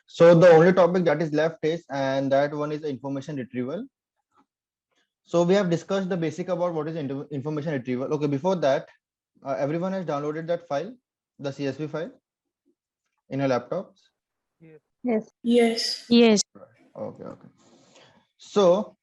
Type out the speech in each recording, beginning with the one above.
So the only topic that is left is, and that one is information retrieval. So we have discussed the basic about what is information retrieval. Okay, before that, everyone has downloaded that file, the CSV file in your laptops. Yes. Yes. Yes. Yes. Okay, okay. So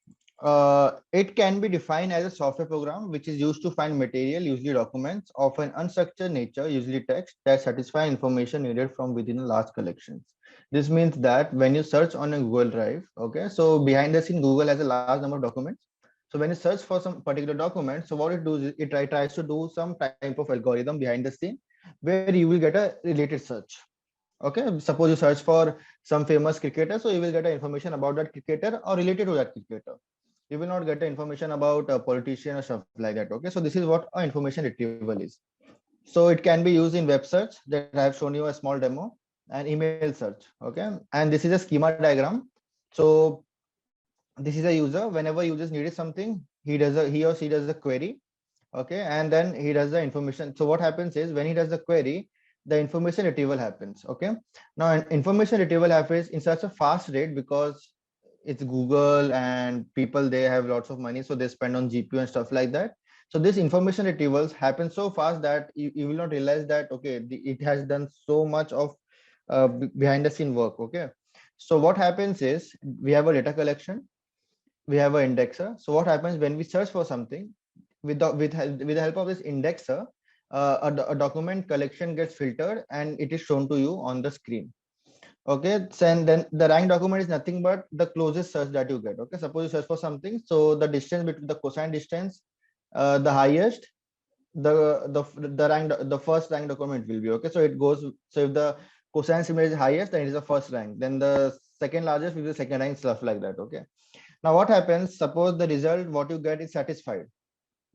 it can be defined as a software program which is used to find material, usually documents of an unstructured nature, usually text, that satisfy information needed from within a large collections. This means that when you search on a Google Drive, okay, so behind the scene, Google has a large number of documents. So when you search for some particular document, so what it does is it tries to do some type of algorithm behind the scene where you will get a related search. Okay, suppose you search for some famous cricketer, so you will get information about that cricketer or related to that cricketer. You will not get information about a politician or stuff like that. Okay, so this is what information retrieval is. So it can be used in web search that I have shown you a small demo, and email search. Okay, and this is a schema diagram. So this is a user. Whenever users needed something, he or she does a query. Okay, and then he does the information. So what happens is when he does the query, the information retrieval happens. Okay, now information retrieval happens in such a fast rate because it's Google and people, they have lots of money, so they spend on GPU and stuff like that. So this information retrievals happen so fast that you will not realize that okay, it has done so much of behind the scene work. Okay, so what happens is we have a data collection, we have an indexer. So what happens when we search for something, with the help of this indexer, a document collection gets filtered and it is shown to you on the screen. Okay, so and then the rank document is nothing but the closest search that you get. Okay, suppose you search for something, so the distance between the cosine distance, the highest, the rank, the first rank document will be. Okay, so it goes, so if the cosine similar is highest, then it is the first rank, then the second largest will be the second rank, stuff like that. Okay, now what happens, suppose the result what you get is satisfied,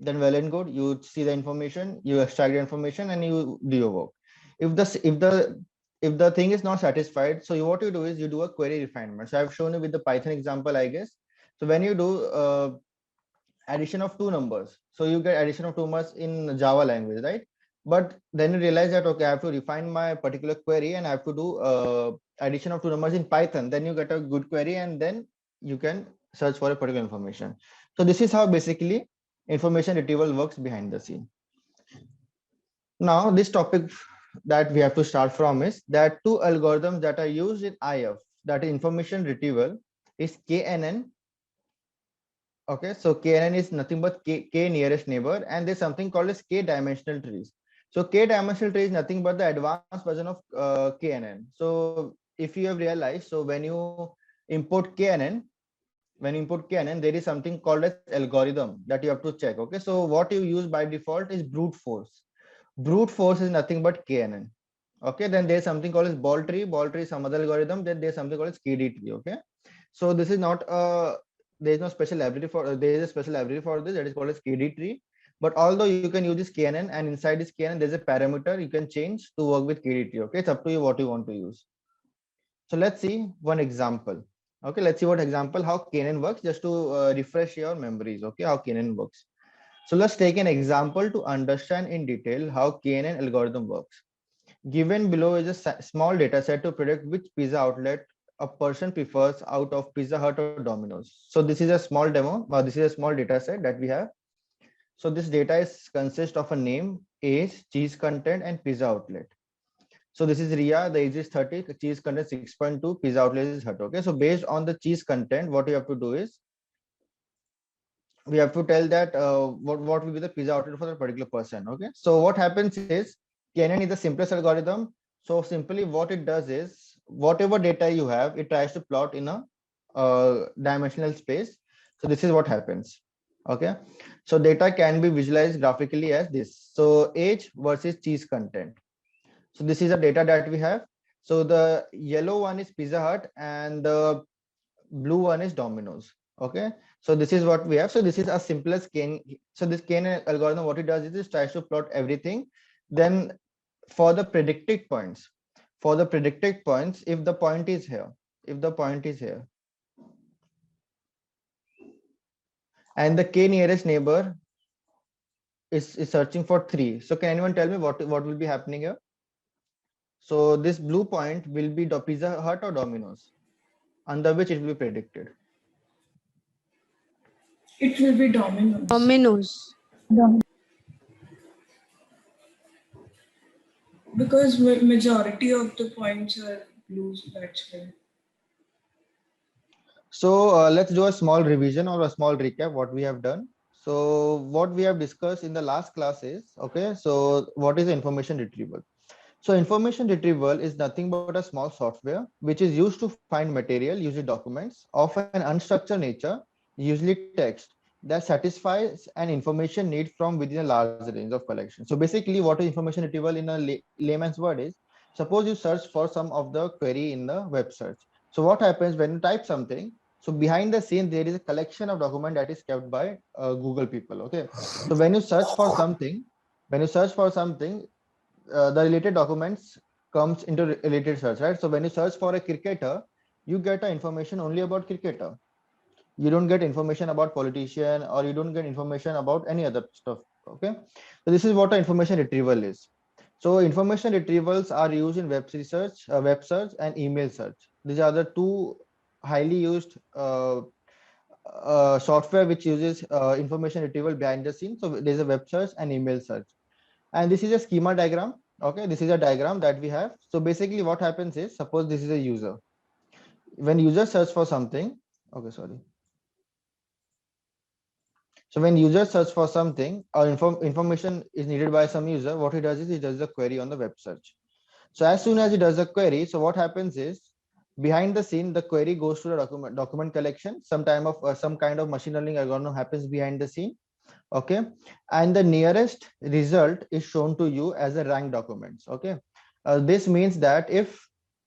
then well and good, you see the information, you extract the information and you do your work. If the thing is not satisfied, so what you do is you do a query refinement. So I've shown you with the Python example, I guess. So when you do addition of two numbers, so you get addition of two numbers in Java language, right? But then you realize that okay, I have to refine my particular query and I have to do addition of two numbers in Python, then you get a good query and then you can search for a particular information. So this is how basically information retrieval works behind the scene. Now this topic that we have to start from is that two algorithms that are used in IF, that is information retrieval, is KNN. Okay, so KNN is nothing but K nearest neighbor, and there's something called as K dimensional trees. So K dimensional tree is nothing but the advanced version of KNN. So if you have realized, so when you import KNN, there is something called as algorithm that you have to check. Okay, so what you use by default is brute force. Brute force is nothing but KNN. Okay, then there's something called as ball tree. Ball tree is some other algorithm. Then there's something called as KD tree. Okay, so this is not there is no special library for there is a special library for this that is called as KD tree. But although you can use this KNN, and inside this KNN there's a parameter you can change to work with KD tree. Okay, it's up to you what you want to use. So let's see one example. Okay, let's see what example how KNN works, just to refresh your memories. Okay, how KNN works. So let's take an example to understand in detail how KNN algorithm works. Given below is a small data set to predict which pizza outlet a person prefers out of Pizza Hut or Domino's. So this is a small demo, or this is a small data set that we have. So this data is consists of a name, age, cheese content, and pizza outlet. So this is Ria, the age is 30, cheese content 6.2, pizza outlet is 30. Okay, so based on the cheese content, what you have to do is we have to tell that what will be the pizza outlet for that particular person. Okay, so what happens is KNN is the simplest algorithm. So simply what it does is whatever data you have, it tries to plot in a dimensional space. So this is what happens. Okay, so data can be visualized graphically as this. So age versus cheese content. So this is the data that we have. So the yellow one is Pizza Hut and the blue one is Domino's. Okay, so this is what we have. So this is a simplest Kane. So this Kane algorithm, what it does is it tries to plot everything. Then for the predicted points, if the point is here, and the K nearest neighbor is searching for 3. So can anyone tell me what will be happening here? So this blue point will be the Pizza Hut or Domino's, under which it will be predicted. It will be Domino's. Dominoes. Because majority of the points are blues, that's why. So let's do a small revision or a small recap what we have done. So what we have discussed in the last class is, okay, so what is information retrieval? So information retrieval is nothing but a small software which is used to find material, usually documents, of an unstructured nature, usually text, that satisfies an information need from within a large range of collection. So basically what is information retrieval in a layman's word is, suppose you search for some of the query in the web search. So what happens when you type something? So behind the scene, there is a collection of document that is kept by Google people. Okay. So when you search for something, the related documents comes into related search, right? So when you search for a cricketer, you get information only about cricketer. You don't get information about politician, or you don't get information about any other stuff. Okay, so this is what an information retrieval is. So information retrievals are used in web search and email search. These are the two highly used software which uses information retrieval behind the scenes. So there's a web search and email search, and this is a schema diagram. Okay, this is a diagram that we have. So basically what happens is, suppose this is a user. When user search for something, okay, sorry. So when user search for something, or information is needed by some user, what he does is he does the query on the web search. So as soon as he does the query, so what happens is, behind the scene, the query goes to the document collection. Some kind of machine learning algorithm happens behind the scene. Okay, and the nearest result is shown to you as a ranked documents. Okay, this means that if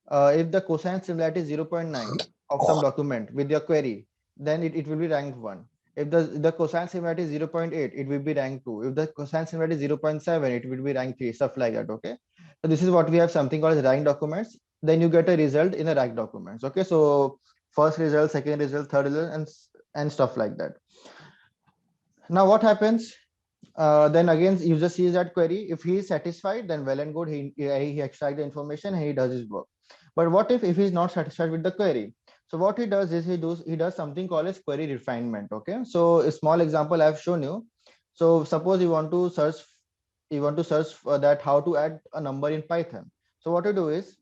the cosine similarity is 0.9 of some document with your query, then it will be ranked 1. If the cosine similarity is 0.8, it will be ranked 2. If the cosine similarity is 0.7, it will be ranked 3, stuff like that. Okay, so this is what we have, something called as ranked documents. Then you get a result in a ranked documents. Okay, so first result, second result, third result, and stuff like that. Now what happens? Then again, user sees that query. If he is satisfied, then well and good. He extracts the information and he does his work. But what if he's not satisfied with the query? So what he does is he does something called as query refinement. Okay. So a small example I've shown you. So suppose you want to search for that how to add a number in Python. So what you do is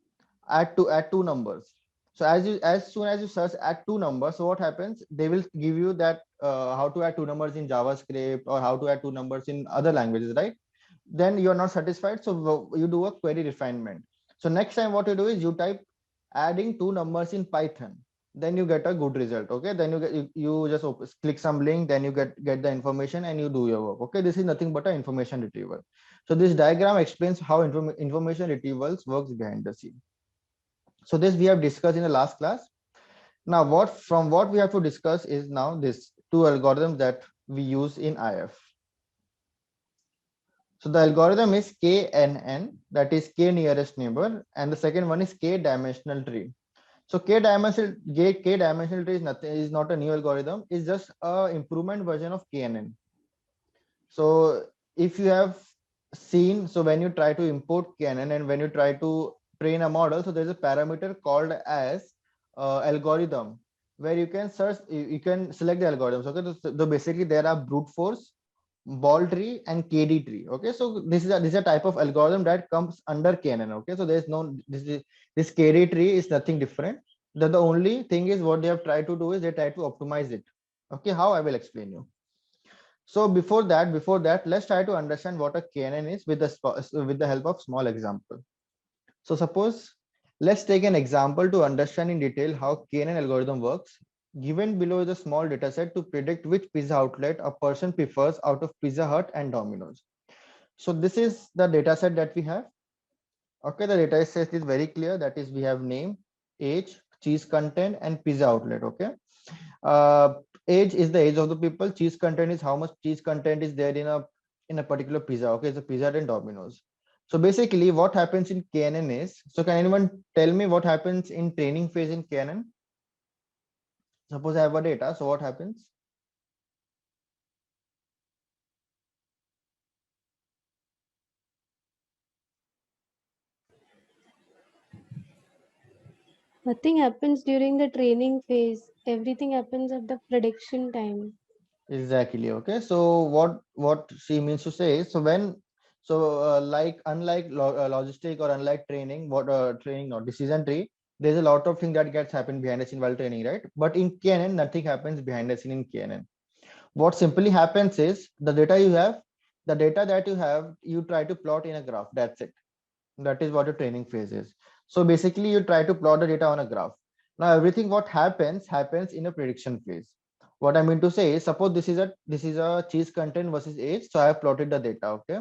add two numbers. So as soon as you search add two numbers, so what happens? They will give you that how to add two numbers in JavaScript, or how to add two numbers in other languages, right? Then you are not satisfied, so you do a query refinement. So next time what you do is you type adding two numbers in Python, then you get a good result. Okay, then you just click some link, then you get the information and you do your work. Okay, this is nothing but an information retrieval. So this diagram explains how information retrievals works behind the scene. So this we have discussed in the last class. Now what we have to discuss is now this two algorithms that we use in IF. So the algorithm is KNN, that is K nearest neighbor, and the second one is K dimensional tree. So K dimensional tree is not a new algorithm, it's just a improvement version of KNN. So if you have seen, so when you try to import KNN and when you try to train a model, so there's a parameter called as algorithm, where you can search, you can select the algorithms. Okay, so basically there are brute force, ball tree, and KD tree. Okay, so this is a type of algorithm that comes under KNN. Okay, so there's no this KD tree is nothing different. The only thing is what they have tried to do is they try to optimize it. Okay, how I will explain you. So before that, let's try to understand what a KNN is with the help of small example. So suppose let's take an example to understand in detail how KNN algorithm works. Given below is a small data set to predict which pizza outlet a person prefers out of Pizza Hut and Domino's. So this is the data set that we have. Okay, the data set is very clear. That is, we have name, age, cheese content, and pizza outlet. Okay. uh, Age is the age of the people. Cheese content is how much cheese content is there in a particular pizza. Okay, it's a Pizza Hut and Domino's. So basically what happens in KNN is, so can anyone tell me what happens in training phase in KNN? Suppose I have a data, so what happens? Nothing happens during the training phase. Everything happens at the prediction time. Exactly. Okay. So what she means to say is, so when, so like unlike logistic or unlike training, what training or decision tree, there's a lot of things that gets happen behind the scene while training, right? But in KNN, nothing happens behind the scene in KNN. What simply happens is the data you have, the data that you have, you try to plot in a graph. That's it. That is what your training phase is. So basically, you try to plot the data on a graph. Now, everything what happens in a prediction phase. What I mean to say is, suppose this is a cheese content versus age. So I have plotted the data, okay?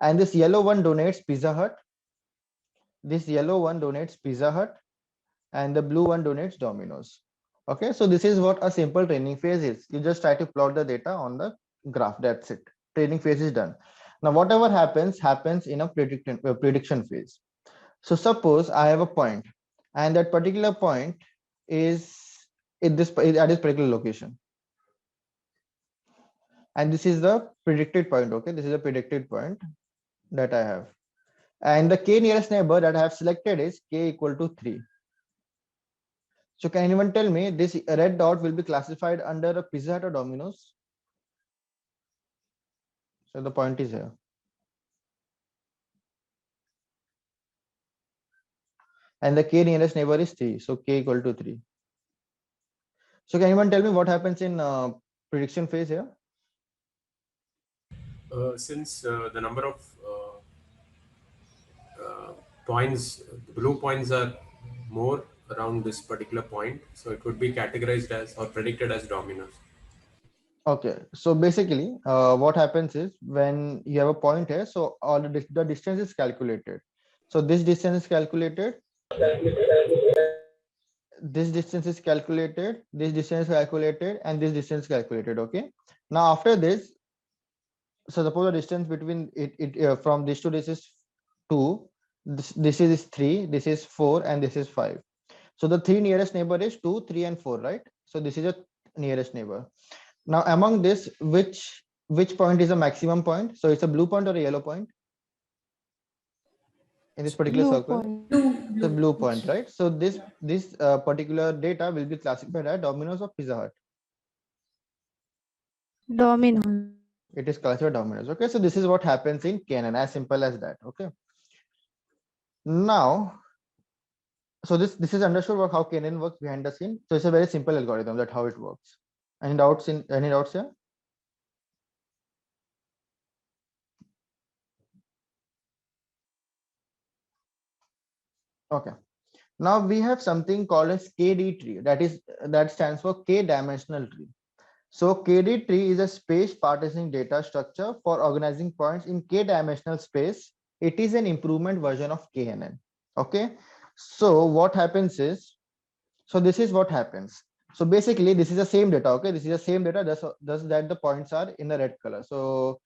And this yellow one donates Pizza Hut. This yellow one donates Pizza Hut, and the blue one donates Domino's. Okay, so this is what a simple training phase is. You just try to plot the data on the graph. That's it. Training phase is done. Now, whatever happens in a prediction phase. So suppose I have a point, and that particular point is at this particular location, and this is the predicted point. Okay, this is a predicted point that I have, and the k nearest neighbor that I have selected is k equal to 3. So can anyone tell me this red dot will be classified under a Pizza Hut or Domino's? So the point is here, and the k nearest neighbor is 3. So k equal to 3. So can anyone tell me what happens in prediction phase here? Since the number of points, the blue points are more around this particular point, so it would be categorized as or predicted as dominoes. Okay, so basically, what happens is when you have a point here, so all the distance is calculated. So this distance is calculated, this distance is calculated, this distance is calculated, and this distance is calculated. Okay. Now after this, so suppose the distance between from this to this is 2, this is 3, this is 4, and this is 5. So the three nearest neighbor is 2, 3, and 4, right? So this is a nearest neighbor. Now among this, which point is a maximum point? So it's a blue point or a yellow point in this particular Blue circle? point. It's a blue point, It's- right? So this yeah. this particular data will be classified as Domino's or Pizza Hut. Dominoes. It is classified Domino's. Okay, so this is what happens in Canon, as simple as that. Okay. Now, so this is understood about how Canon works behind the scene. So it's a very simple algorithm, that how it works. Any doubts here? Okay. Now we have something called as KD tree. That stands for K dimensional tree. So KD tree is a space partitioning data structure for organizing points in K dimensional space. It is an improvement version of KNN. Okay. So what happens is, so this is what happens. So basically this is the same data. Okay. This is the same data, just that the points are in the red color. So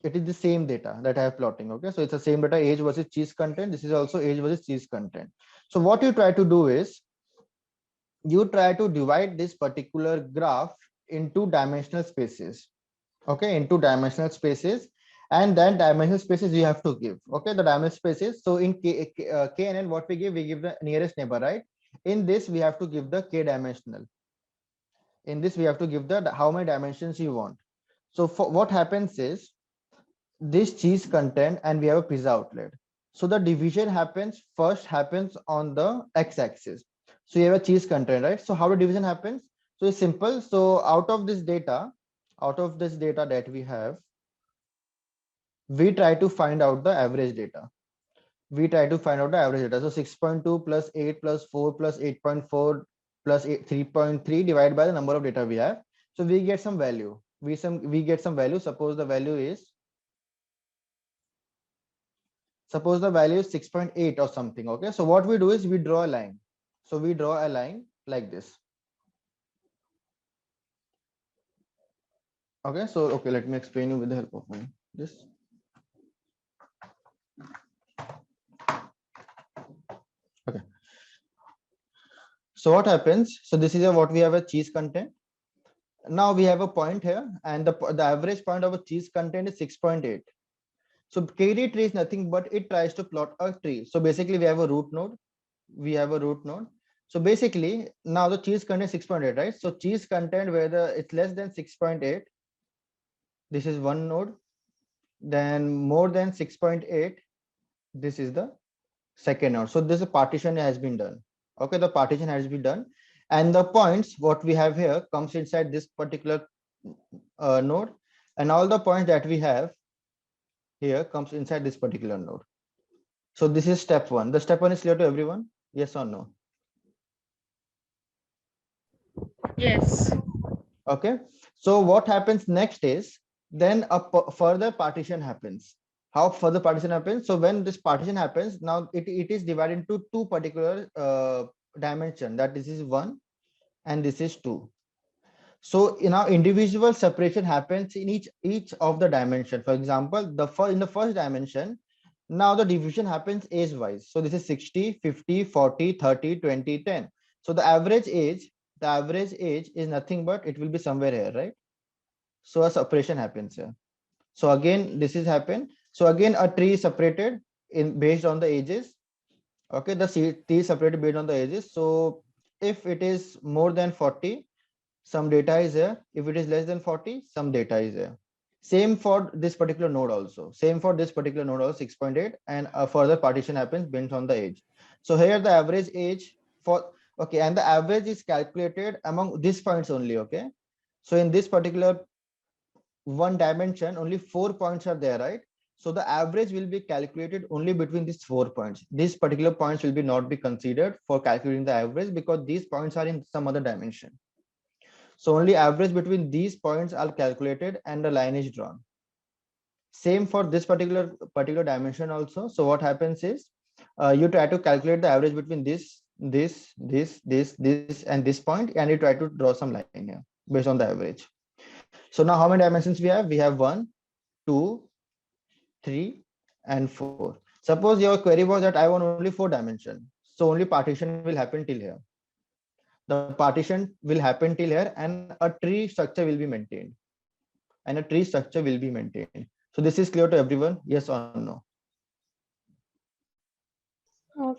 it is the same data that I have plotting. Okay, so it's the same data, age versus cheese content. This is also age versus cheese content. So what you try to do is you try to divide this particular graph into dimensional spaces. Okay, into dimensional spaces, and then dimensional spaces you have to give. Okay, the dimensional spaces. So in KNN, what we give the nearest neighbor, right? In this we have to give the k dimensional. In this we have to give the how many dimensions you want. So for what happens is this cheese content, and we have a pizza outlet. So the division happens on the x-axis. So you have a cheese content, right? So how the division happens? So it's simple. So out of this data that we have, we try to find out the average data. So 6.2 plus 8 plus 4 plus 8.4 plus 3.3 divided by the number of data we have. So we get some value. We get some value. Suppose the value is 6.8 or something. Okay, so what we do is we draw a line. So we draw a line like this. Okay, so okay, let me explain you with the help of this. Okay, so what happens? So this is what we have a cheese content. Now we have a point here, and the average point of a cheese content is 6.8. So KD tree is nothing but it tries to plot a tree. So basically we have a root node. So basically now the cheese content 6.8, right? So cheese content whether it's less than 6.8, this is one node. Then more than 6.8, this is the second node. So this partition has been done. Okay, the partition has been done, and the points what we have here comes inside this particular node, and all the points that we have here comes inside this particular node. So this is step one. The step one is clear to everyone? Yes or no? Yes. Okay. So what happens next is then further partition happens. How further partition happens? So when this partition happens, now it is divided into two particular dimension. That this is 1 and this is 2. So in our individual separation happens in each of the dimension. For example, in the first dimension, now the division happens age wise. So this is 60, 50, 40, 30, 20, 10. So the average age is nothing but it will be somewhere here, right? So a separation happens here. So again, this is happened. So again, a tree is separated based on the ages. Okay, the tree is separated based on the ages. So if it is more than 40, some data is here. If it is less than 40, some data is here. Same for this particular node also. 6.8, and a further partition happens based on the age. So here the average age for, okay, and the average is calculated among these points only, okay? So in this particular one dimension, only 4 points are there, right? So the average will be calculated only between these 4 points. These particular points will be not be considered for calculating the average because these points are in some other dimension. So only average between these points are calculated and the line is drawn. Same for this particular dimension also. So what happens is you try to calculate the average between this and this point, and you try to draw some line here based on the average. So now how many dimensions we have? We have 1, 2, 3, and 4. Suppose your query was that I want only 4 dimensions. So only partition will happen till here. The partition will happen till here, and a tree structure will be maintained. So this is clear to everyone? Yes or no?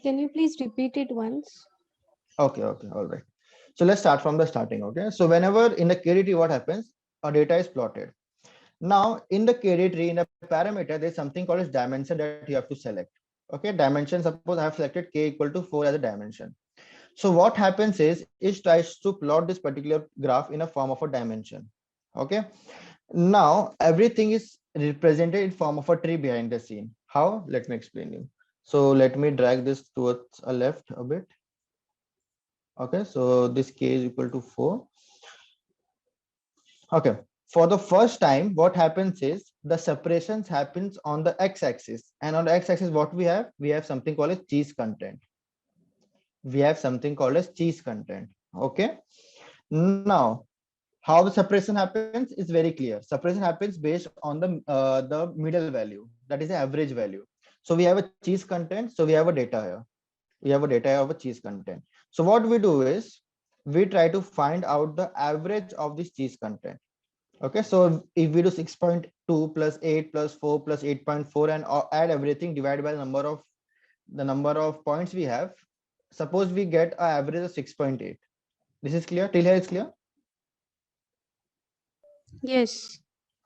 Can you please repeat it once? Okay, all right. So let's start from the starting. Okay, so whenever in the KD tree, what happens? A data is plotted. Now in the KD tree, in a parameter, there's something called as dimension that you have to select. Okay, dimension. Suppose I have selected k equal to 4 as a dimension. So what happens is it tries to plot this particular graph in a form of a dimension. Okay, now everything is represented in form of a tree behind the scene. How? Let me explain you. So let me drag this towards a left a bit. Okay, so this k is equal to 4. Okay, for the first time, what happens is the separations happens on the x-axis, and on the x-axis, what we have something called as cheese content. Okay, now how the separation happens is very clear. Separation happens based on the middle value, that is the average value. So we have a cheese content, so we have a data here. We have a data of a cheese content. So what we do is we try to find out the average of this cheese content. Okay, so if we do 6.2 plus 8 plus 4 plus 8.4 and add everything divided by the number of points we have, suppose we get an average of 6.8. This is clear? Till here it's clear? Yes.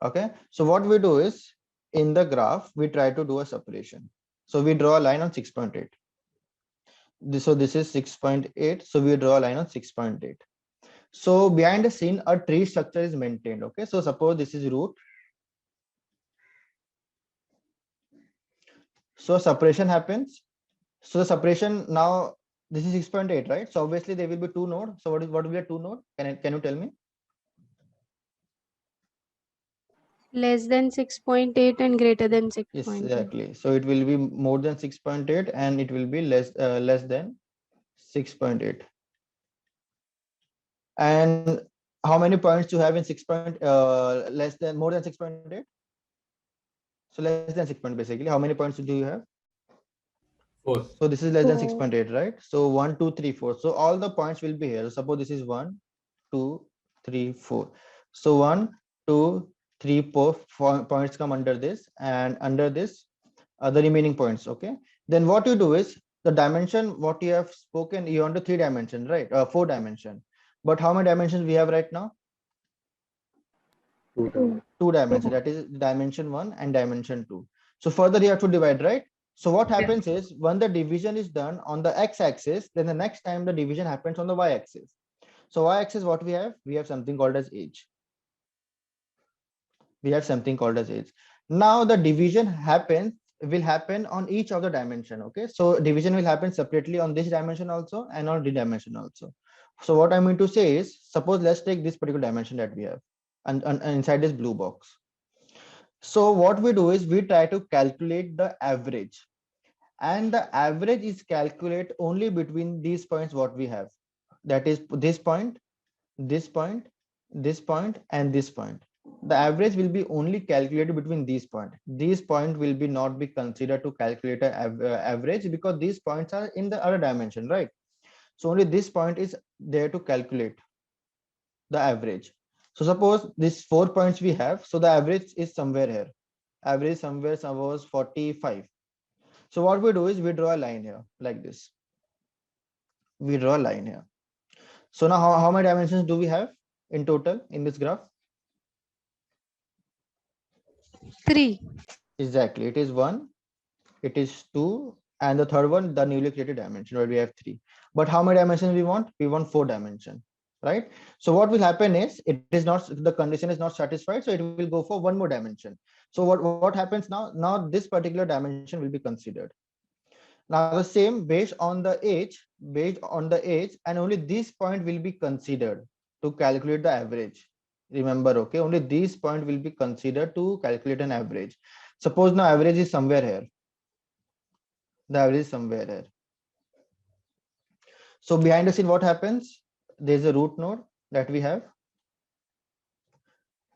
Okay, so what we do is in the graph we try to do a separation. So we draw a line on 6.8. So this is 6.8. So we draw a line on 6.8. So behind the scene, a tree structure is maintained. Okay, so suppose this is root. So separation happens. So the separation now, this is 6.8, right? So obviously there will be 2 nodes. So what will be a 2 node? Can you tell me? Less than 6.8 and greater than 6.8. Yes, exactly. So it will be more than 6.8 and it will be less than 6.8. And how many points do you have in more than 6.8? So less than 6 basically. How many points do you have? 4. So this is less than 4. 6.8, right? So 1, 2, 3, 4. So all the points will be here. Suppose this is 1, 2, 3, 4. So 1, 2, 3, 4 points come under this, and under this the remaining points. Okay, then what you do is the dimension what you have spoken, you want to 3 dimension, right? 4 dimension. But how many dimensions we have right now? 2. 2 dimension, that is dimension 1 and dimension 2. So further you have to divide, right? So what happens is when the division is done on the x-axis, then the next time the division happens on the y-axis. So y-axis what we have something called as age. We have something called as age. Now the division will happen on each of the dimension. Okay, so division will happen separately on this dimension also and on this dimension also. So what I mean to say is, suppose let's take this particular dimension that we have and inside this blue box. So what we do is we try to calculate the average, and the average is calculated only between these points what we have, that is this point, this point, this point, and this point. The average will be only calculated between these points. These points will be not be considered to calculate an average because these points are in the other dimension, right? So only this point is there to calculate the average. So suppose these 4 points we have, so the average is somewhere here. Average somewhere was 45. So what we do is we draw a line here like this. We draw a line here. So now how many dimensions do we have in total in this graph? 3. Exactly. It is 1, it is 2, and the third one, the newly created dimension, where we have 3. But how many dimensions we want? We want 4 dimension, right? So what will happen is, it is not, the condition is not satisfied, so it will go for one more dimension. So what happens now? Now this particular dimension will be considered. Now the same based on the age, and only this point will be considered to calculate the average. Remember, okay, only this point will be considered to calculate an average. Suppose now average is somewhere here. The average is somewhere here. So behind the scene, what happens? There's a root node that we have.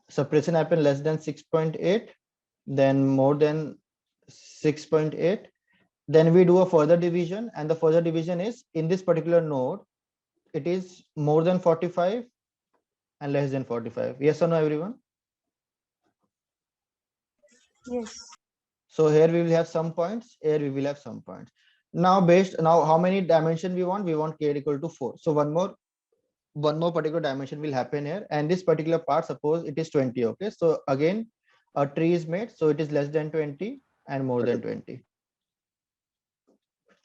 Suppression happen less than 6.8, then more than 6.8. Then we do a further division, and the further division is in this particular node, it is more than 45 and less than 45. Yes or no, everyone? Yes. So here we will have some points, here we will have some points. Now how many dimension we want? We want k equal to 4. So one more particular dimension will happen here, and this particular part, suppose it is 20. Okay, so again a tree is made, so it is less than 20 and more than 20.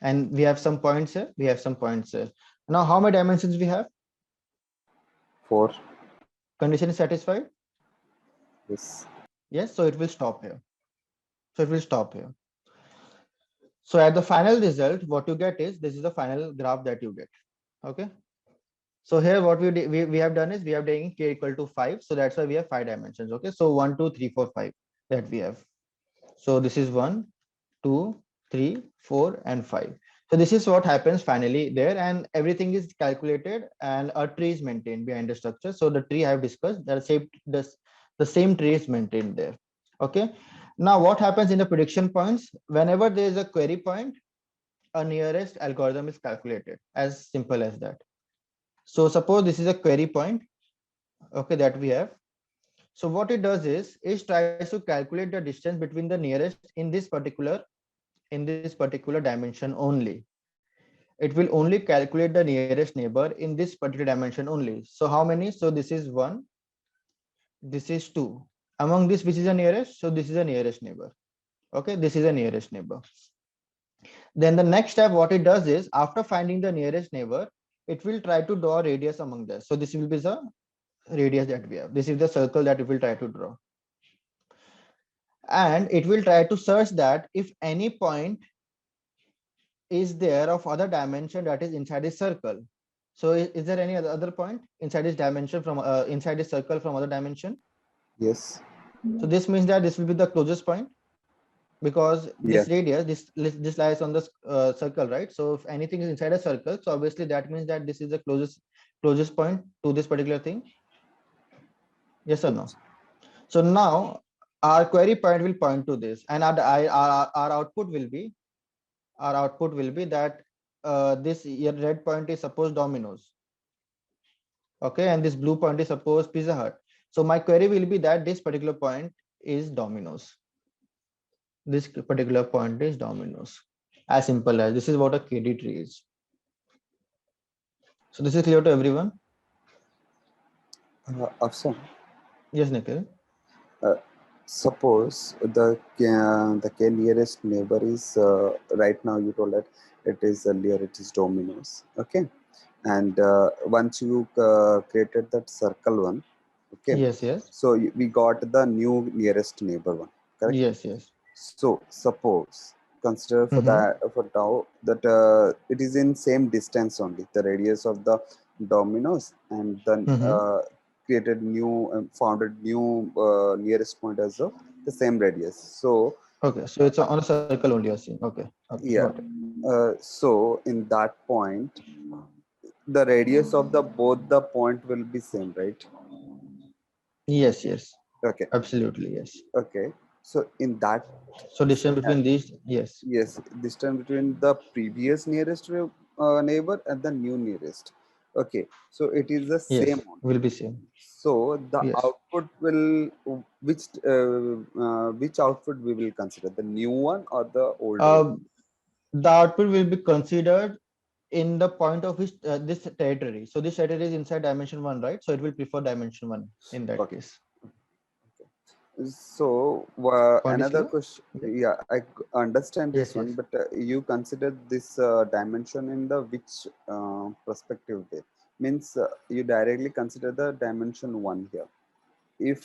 And we have some points here, we have some points here. Now how many dimensions we have? 4. Condition is satisfied? Yes. Yes, so it will stop here. So it will stop here. So at the final result, what you get is, this is the final graph that you get. Okay. So here what we have done is we have taken k equal to 5. So that's why we have 5 dimensions. Okay. So 1, 2, 3, 4, 5 that we have. So this is 1, 2, 3, 4, and 5. So this is what happens finally there, and everything is calculated and a tree is maintained behind the structure. So the tree I have discussed, the same tree is maintained there. Okay. Now what happens in the prediction points? Whenever there is a query point, a nearest algorithm is calculated, as simple as that. So suppose this is a query point, okay, that we have. So what it does is it tries to calculate the distance between the nearest in this particular dimension only. It will only calculate the nearest neighbor in this particular dimension only. So how many? So this is 1, this is 2. Among this, which is the nearest? So this is the nearest neighbor. Okay, this is the nearest neighbor. Then the next step, what it does is, after finding the nearest neighbor, it will try to draw a radius among them. So this will be the radius that we have. This is the circle that it will try to draw. And it will try to search that if any point is there of other dimension that is inside this circle. So is there any other point inside this dimension from inside this circle from other dimension? Yes. So this means that this will be the closest point, because this radius, this lies on the circle, right? So if anything is inside a circle, so obviously that means that this is the closest point to this particular thing. Yes or no? So now our query point will point to this, and our output will be that this red point is suppose Domino's. Okay, and this blue point is suppose Pizza Hut. So my query will be that this particular point is Domino's. This particular point is Domino's. As simple as this is what a KD tree is. So this is clear to everyone? Afsan, Yes, Nikhil. suppose the k nearest neighbor is right now you told that it is earlier it is Domino's. Okay, and once you created that circle one, okay, Yes, yes, so we got the new nearest neighbor one, correct? yes, yes. So suppose consider for Mm-hmm. that for now that it is in same distance only the radius of the Domino's, and then Mm-hmm. created new founded new nearest point as of the same radius. So Okay, so it's on a circle only you're seeing. Okay, okay, yeah, got it. so in that point the radius of the both the point will be same, right? Yes, yes, Okay, absolutely, yes. okay. So in that So distance between these, yes, yes, distance between the previous nearest neighbor and the new nearest. Okay, so it is the same yes, only. will be same. So the Yes. output will which output we will consider, the new one or the old one? The output will be considered in the point of which this territory. So this territory is inside dimension one, right? So it will prefer dimension one in that Okay. case. So Point is another clear? question, Yeah. yeah, I understand this Yes, one, yes. but you consider this dimension in the which perspective way? Means you directly consider the dimension one here. If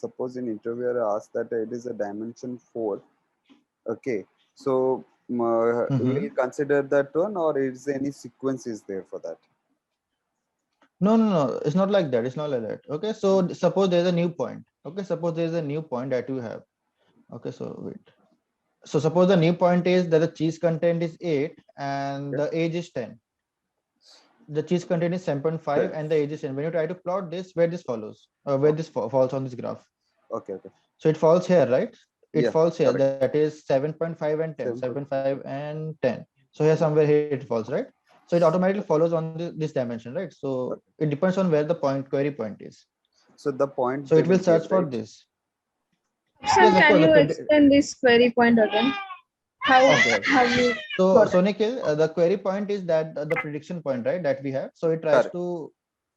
suppose an interviewer asks that it is a dimension 4, okay, so Mm-hmm. we'll consider that one, or is there any sequence is there for that? No, no, no. It's not like that. It's not like that. Okay. So suppose there's a new point. Okay. Suppose there's a new point that you have. Okay. So wait. So suppose the new point is that the cheese content is 8 and Okay, the age is 10. The cheese content is 7.5 and the age is 10. When you try to plot this, where this follows, where this falls on this graph. okay, okay. So it falls here, right? It Yeah, falls here. correct. That is 7.5 and 10. 7.5. 7.5 and 10. So here somewhere here it falls, right? So it automatically follows on this dimension, right? So Okay. it depends on where the query point is. So the point So they it will will search give, for right? this. Sir, Yes, of can course. you extend this query point again? How Okay. have you So, got so Nikhil, the query point is that the prediction point, right? That we have. So it tries Correct. to,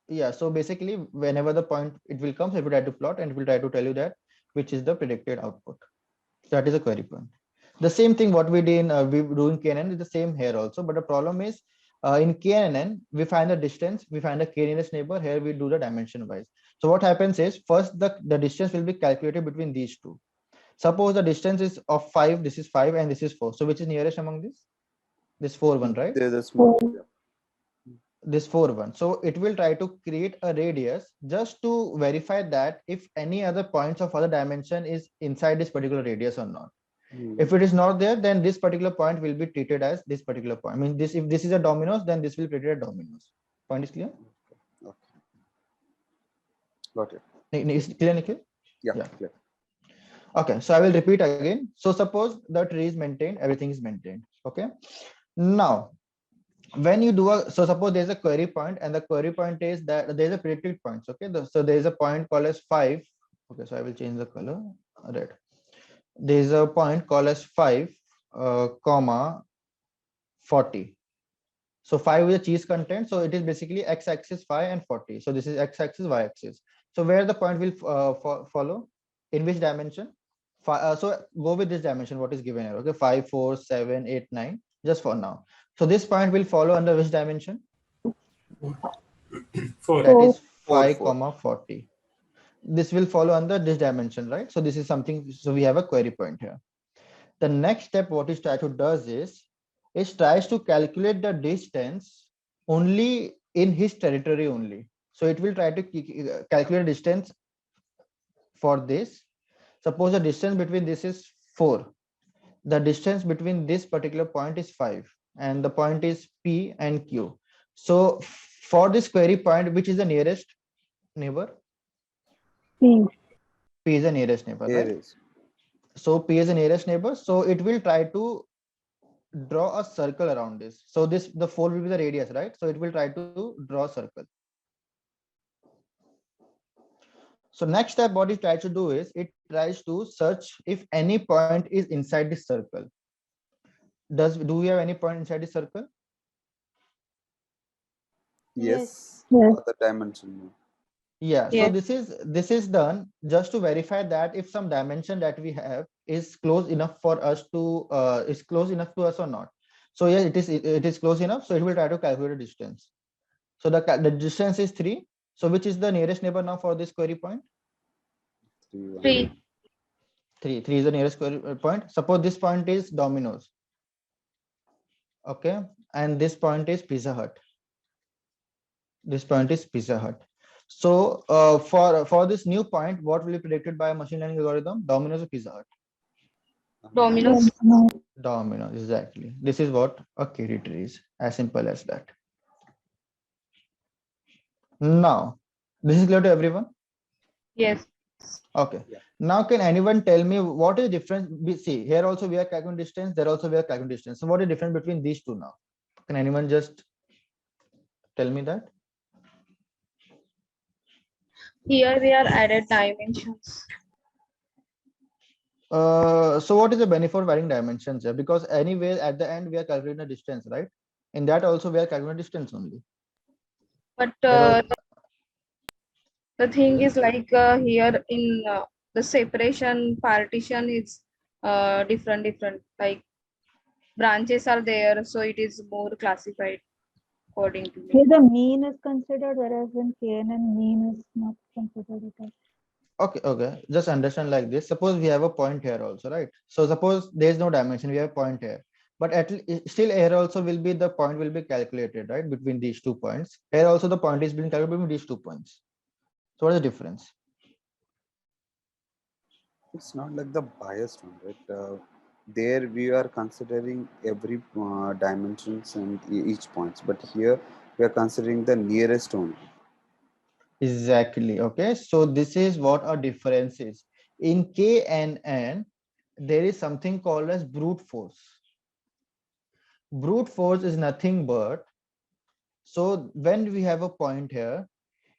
yeah. So basically, whenever the point it will come, it will try to plot and it will try to tell you that which is the predicted output. So that is a query point. The same thing what we did in we do in KNN is the same here also. But the problem is in KNN we find the distance, we find the k nearest neighbor. Here we do the dimension wise. So what happens is first the distance will be calculated between these two. Suppose the distance is of 5, this is 5 and this is 4. So which is nearest among these? This 4 one, right? There's a small. Yeah. This 4 one. So it will try to create a radius just to verify that if any other points of other dimension is inside this particular radius or not. If it is not there, then this particular point will be treated as this particular point. I mean, this if this is a Domino's, then this will be treated as Domino's. Point is clear? Okay. Got it. Is it clear, Nikhil? Yeah, Yeah. clear. Okay, so I will repeat again. So suppose the tree is maintained, everything is maintained. Okay. Now, when you do a, so suppose there's a query point and the query point is that there's a predicted points. Okay. So there's a point called as 5. Okay. So I will change the color. Red. There's a point called as 5, comma 40. So 5 is the cheese content. So it is basically x-axis 5 and 40. So this is x-axis, y-axis. So where the point will follow? In which dimension? So go with this dimension, what is given here. Okay, 5, 4, 7, 8, 9, just for now. So this point will follow under which dimension? 4. That is 5, 4. 40. This will follow under this dimension, right? So this is something, so we have a query point here. The next step what it does is it tries to calculate the distance only in his territory only. So it will try to calculate distance for this. Suppose the distance between this is 4. The distance between this particular point is 5 and the point is P and Q. So for this query point, which is the nearest neighbor? P. P is the nearest neighbor, Here right? is. So P is the nearest neighbor. So it will try to draw a circle around this. So this, the 4 will be the radius, right? So it will try to draw a circle. So next step, what it tries to do is it tries to search if any point is inside this circle. do we have any point inside the circle? Yes. Yes. For the dimension. Yeah, so Yes. this is done just to verify that if some dimension that we have is close enough for us to is close enough to us or not. So yes, it is close enough, so it will try to calculate the distance. So the distance is 3. So which is the nearest neighbor now for this query point? 3, 1. 3. 3. 3 is the nearest query point. Suppose this point is Domino's. Okay, and this point is Pizza Hut. This point is Pizza Hut. So for this new point, what will be predicted by a machine learning algorithm? Domino's or Pizza Hut? Dominoes. Domino's, exactly. This is what a KD tree is, as simple as that. Now, this is clear to everyone? Yes. Okay. Yeah. Now, can anyone tell me what is the difference? See, here also we are calculating distance, there also we are calculating distance. So what is the difference between these two now? Can anyone just tell me that? Here we are added dimensions. So what is the benefit of adding dimensions here? Because anyway, at the end, we are calculating the distance, right? In that also, we are calculating distance only. But Here the thing Yes. is like here in the separation partition is different. Like branches are there, so it is more classified according to me. Here the mean is considered, whereas in KNN mean is not considered. Okay. Just understand like this. Suppose we have a point here also, right? So suppose there is no dimension, we have a point here. But still here also will be the point will be calculated, right? Between these 2 points. Here also the point is being calculated between these 2 points. So what is the difference? It's not like the biased one, right? There we are considering every dimensions and each points, but here we are considering the nearest only. Exactly. Okay. So this is what our difference is. In KNN, there is something called as brute force. Brute force is nothing but, so when we have a point here,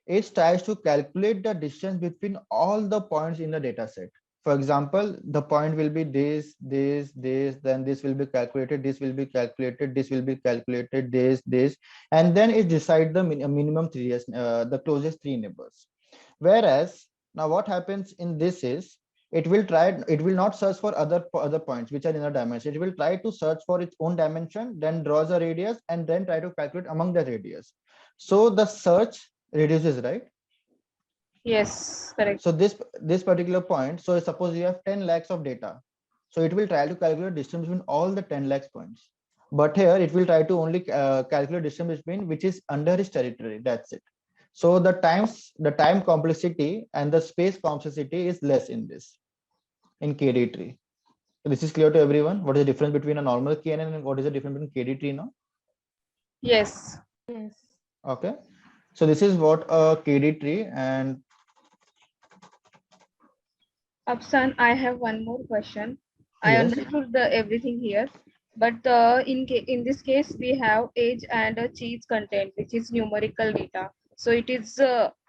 it tries to calculate the distance between all the points in the data set. For example, the point will be this, then this will be calculated, this will be calculated, this will be calculated, this, and then it decides the minimum 3, the closest 3 neighbors. Whereas now what happens in this is, it will not search for other points which are in a dimension. It will try to search for its own dimension, then draws a radius, and then try to calculate among the radius. So the search reduces, right? Yes, correct. So this particular point, so suppose you have 10 lakhs of data, so it will try to calculate distance between all the 10 lakhs points. But here it will try to only calculate distance between which is under its territory. That's it. So the time complexity and the space complexity is less in this, in KD tree. This is clear to everyone. What is the difference between a normal KNN and what is the difference between KD tree now? Yes. Yes. Okay. So this is what a KD tree. And Afsan, I have one more question. I yes. understood everything here, but in this case, we have age and cheese content, which is numerical data. So it is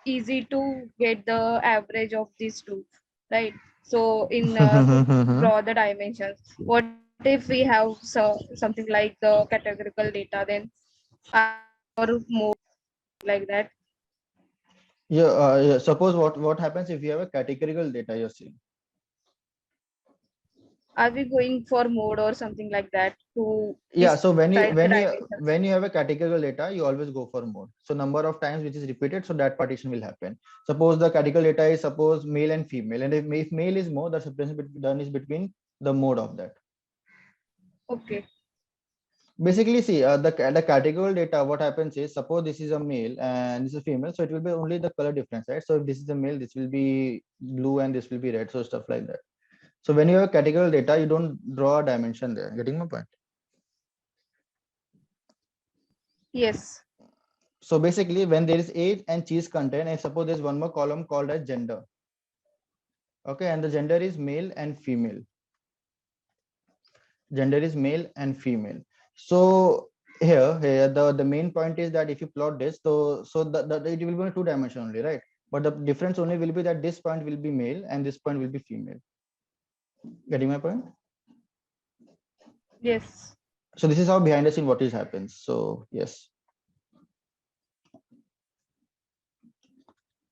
easy to get the average of these two, right? So in to draw the dimensions. What if we have something like the categorical data, then or more like that? Yeah, suppose what happens if you have a categorical data you're seeing? Are we going for mode or something like that to Yeah, so when you decide the dimensions? when you have a categorical data, you always go for mode. So number of times which is repeated, so that partition will happen. Suppose the categorical data is suppose male and female, and if male is more, the separation done is between the mode of that. Okay. Basically, see the categorical data. What happens is, suppose this is a male and this is a female, so it will be only the color difference, right? So if this is a male, this will be blue and this will be red, so stuff like that. So when you have categorical data, you don't draw a dimension there. Getting my point? Yes. So basically, when there is age and cheese content, and suppose there's one more column called as gender. Okay, and the gender is male and female. Gender is male and female. So here the main point is that if you plot this, so it will be in 2 dimension only, right? But the difference only will be that this point will be male and this point will be female. Getting my point? Yes. So this is how behind the scene what is happens. So yes.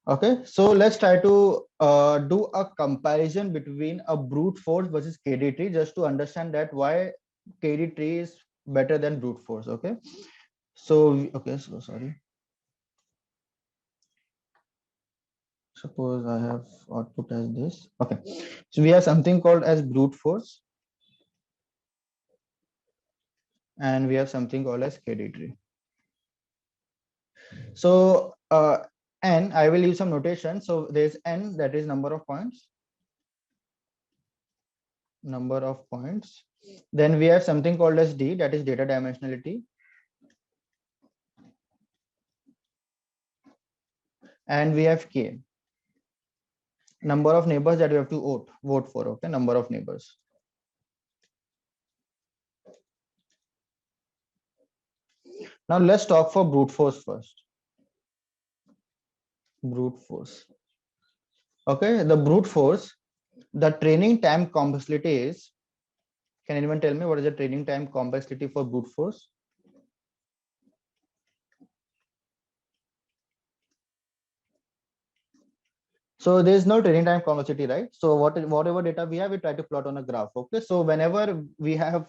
Okay, so let's try to do a comparison between a brute force versus KD tree just to understand that why KD tree is better than brute force. Okay, so okay, so sorry. Suppose I have output as this. Okay, so we have something called as brute force, and we have something called as KD tree. So n, I will use some notation. So there's n, that is number of points. Number of points. Then we have something called as d, that is data dimensionality. And we have k, number of neighbors that we have to vote for. Okay, number of neighbors. Now let's talk for brute force first. Brute force. Okay, the brute force, the training time complexity is, can anyone tell me what is the training time complexity for brute force? So there is no training time complexity, right? So whatever data we have, we try to plot on a graph. Okay, so whenever we have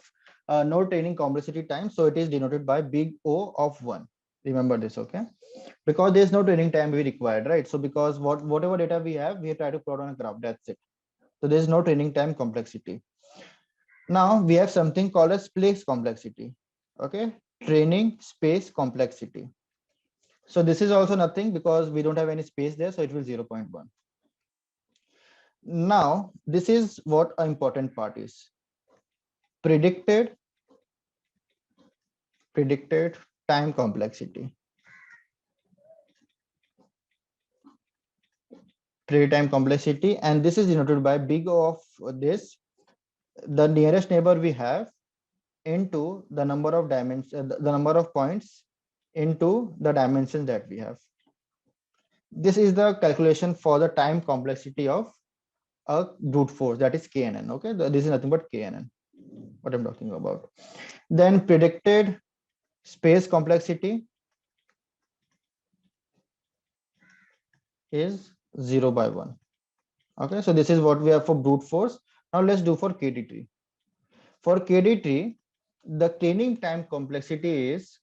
no training complexity time, so it is denoted by big O of 1. Remember this, okay? Because there is no training time we required, right? So because whatever data we have, we try to plot on a graph. That's it. So there is no training time complexity. Now we have something called as place complexity. Okay, training space complexity. So this is also nothing because we don't have any space there, so it will 0.1. Now this is what an important part is. Predicted time complexity. Predicted time complexity, and this is denoted by big O of this, the nearest neighbor we have into the number of dimensions, the number of points into the dimensions that we have. This is the calculation for the time complexity of a brute force, that is KNN. Okay, this is nothing but KNN, what I'm talking about. Then predicted space complexity is 0/1. Okay, so this is what we have for brute force. Now let's do for KD tree. For KD tree, the training time complexity is,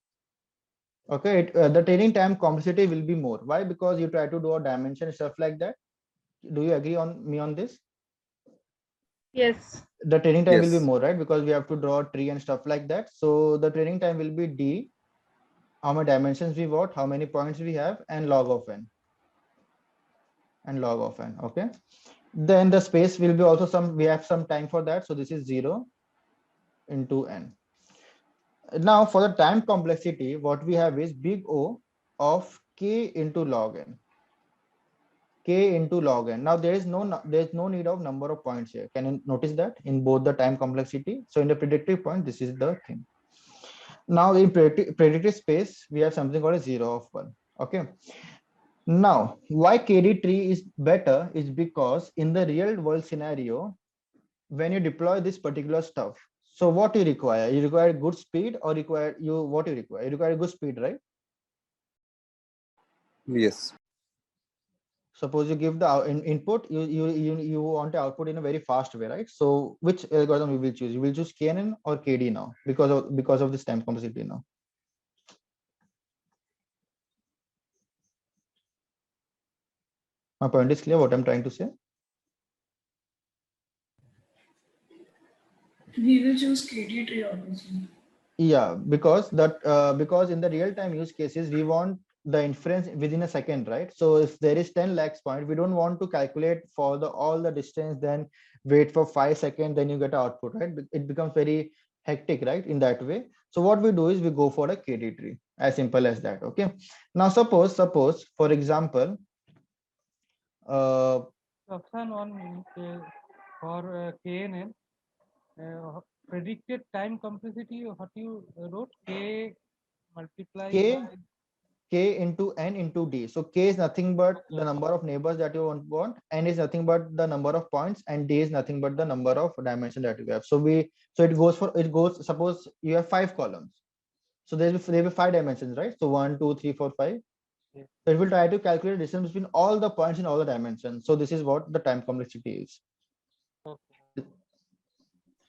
okay, the training time complexity will be more. Why? Because you try to do a dimension stuff like that. Do you agree on me on this? Yes. The training time will be Yes. more, right? Because we have to draw a tree and stuff like that. So the training time will be d, how many dimensions we want, how many points we have, and log of n. And log of n. Okay. Then the space will be also some, we have some time for that. So this is 0 into n. Now for the time complexity, what we have is big O of k into log n. K into log n. Now there is no need of number of points here. Can you notice that in both the time complexity? So in the predictive point, this is the thing. Now in predictive space, we have something called a 0 of 1. Okay. Now why KD tree is better is because in the real world scenario, when you deploy this particular stuff, so what you require? You require good speed, or require you what you require? You require good speed, right? Yes. Suppose you give the input, you want to output in a very fast way, right? So which algorithm you will choose? You will choose KNN or KD now because of this time complexity now. My point is clear what I'm trying to say. We will choose KD tree obviously. Yeah, because because in the real time use cases, we want the inference within a second, right? So if there is 10 lakhs point, we don't want to calculate for all the distance, then wait for 5 seconds, then you get output, right? It becomes very hectic, right? In that way. So what we do is we go for a KD tree, as simple as that. Okay. Now suppose for example, Option 1 means for KNN, predicted time complexity, what you wrote, K multiply K k into n into d. So k is nothing but the number of neighbors that you want, n is nothing but the number of points, and d is nothing but the number of dimension that you have. So it goes, suppose you have 5 columns. So there will be 5 dimensions, right? So 1, 2, 3, 4, 5. So it will try to calculate the distance between all the points in all the dimensions. So this is what the time complexity is.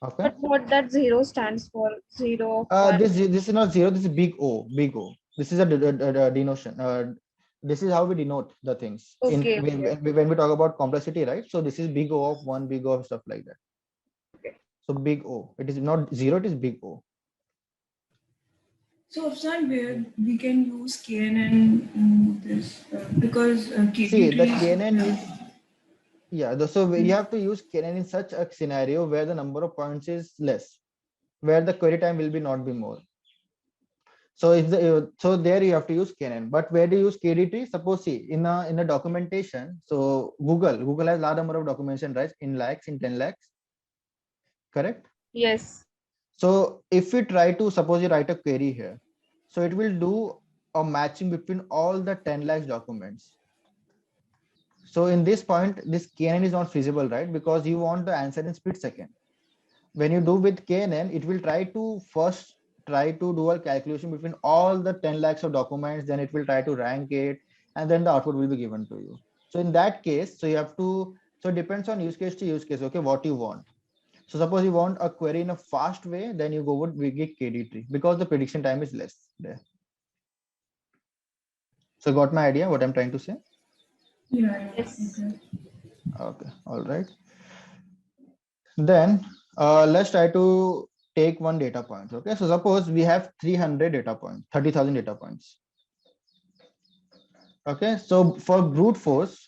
Okay. But what that zero stands for? Zero. This is not zero. This is big O. Big O. This is a denotation. This is how we denote the things. Okay, When we talk about complexity, right? So this is big O of 1, big O of stuff like that. Okay. So big O. It is not zero. It is big O. So Afsan, where we can use KNN in this because KDT See, the is- KNN is so you have to use KNN in such a scenario where the number of points is less, where the query time will be not be more. So if so there you have to use KNN. But where do you use KDT? Suppose see in a documentation. So Google has large number of documentation, right? In lakhs, in 10 lakhs. Correct? Yes. So if we try to, suppose you write a query here, so it will do a matching between all the 10 lakhs documents. So in this point, this KNN is not feasible, right? Because you want the answer in split second. When you do with KNN, it will try to do a calculation between all the 10 lakhs of documents, then it will try to rank it, and then the output will be given to you. So in that case, so it depends on use case to use case, okay, what you want. So suppose you want a query in a fast way, then you go with Wget KD tree because the prediction time is less there. So got my idea what I'm trying to say? Yeah. Yes. Okay, all right. Then let's try to take one data point. Okay, so suppose we have 300 data points, 30,000 data points. Okay, so for brute force,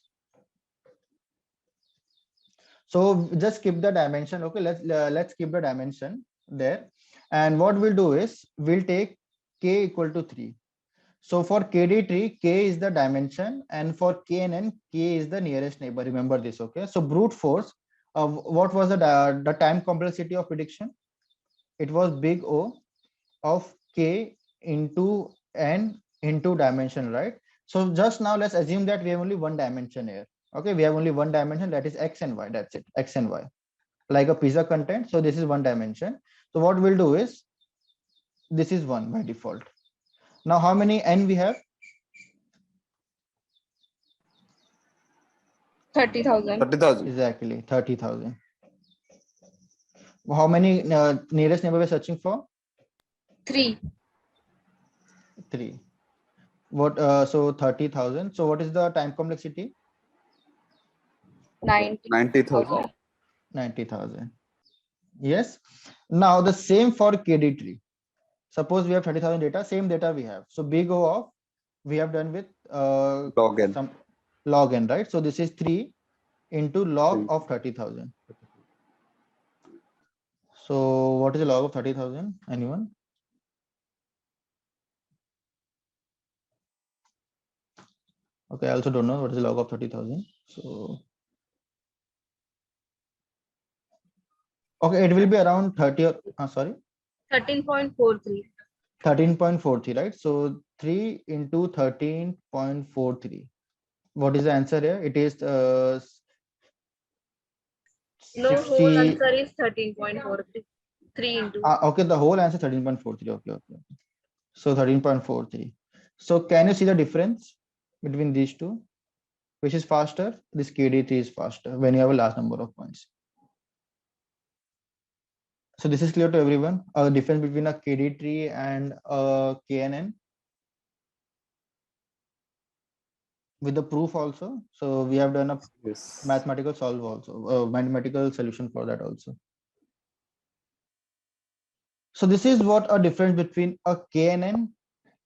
so just skip the dimension. Okay, let's skip the dimension there. And what we'll do is we'll take k equal to 3. So for KD tree, k is the dimension, and for KNN, k is the nearest neighbor. Remember this, okay? So brute force, what was the time complexity of prediction? It was big O of k into n into dimension, right? So just now let's assume that we have only one dimension here. Okay, we have only one dimension, that is x and y. That's it, x and y, like a pizza content. So this is one dimension. So what we'll do is this is 1 by default. Now how many n we have? 30,000. 30,000. Exactly, 30,000. How many nearest neighbor we're searching for? 3. 3. What? So 30,000. So what is the time complexity? 90,000. 90,000. Yes. Now the same for KD tree. Suppose we have 30,000 data, same data we have. So big O of we have done with Log n. some log n, right? So this is 3 into log 3. of 30,000. So what is the log of 30,000? Anyone? Okay, I also don't know what is the log of 30,000. So okay, it will be around 30 or sorry, 13.43. 13.43, right? So 3 into 13.43. What is the answer here? It is No, 60. whole answer is 13.43. 3 into. Okay, the whole answer 13.43. Okay. So 13.43. So can you see the difference between these two? Which is faster? This KD3 is faster when you have a large number of points. So this is clear to everyone. A difference between a KD tree and a KNN with the proof also. So we have done a Yes. mathematical solve also, mathematical solution for that also. So this is what a difference between a KNN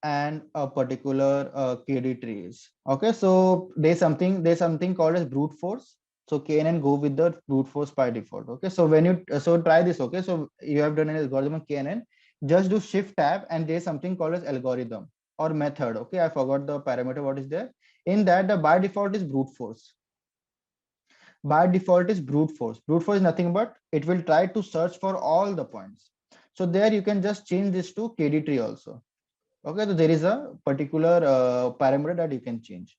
and a particular KD tree is. Okay, so there's something called as brute force. So KNN go with the brute force by default. Okay, so when you try this. Okay, so you have done an algorithm of KNN. Just do shift tab and there's something called as algorithm or method. Okay, I forgot the parameter what is there. In that the by default is brute force. By default is brute force. Brute force is nothing but it will try to search for all the points. So there you can just change this to KD tree also. Okay, so there is a particular parameter that you can change.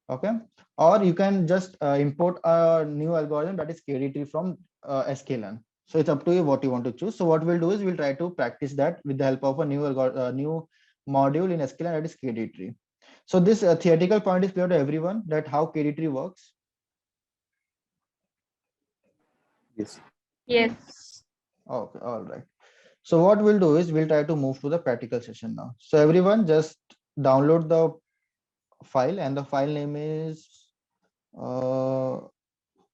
Okay, or you can just import a new algorithm, that is KD tree, from sklearn. So it's up to you what you want to choose. So what we'll do is we'll try to practice that with the help of a new module in sklearn, that is KD tree. So this theoretical point is clear to everyone, that how KD tree works. Yes. Yes. Okay, all right. So what we'll do is we'll try to move to the practical session now. So everyone just download the file, and the file name is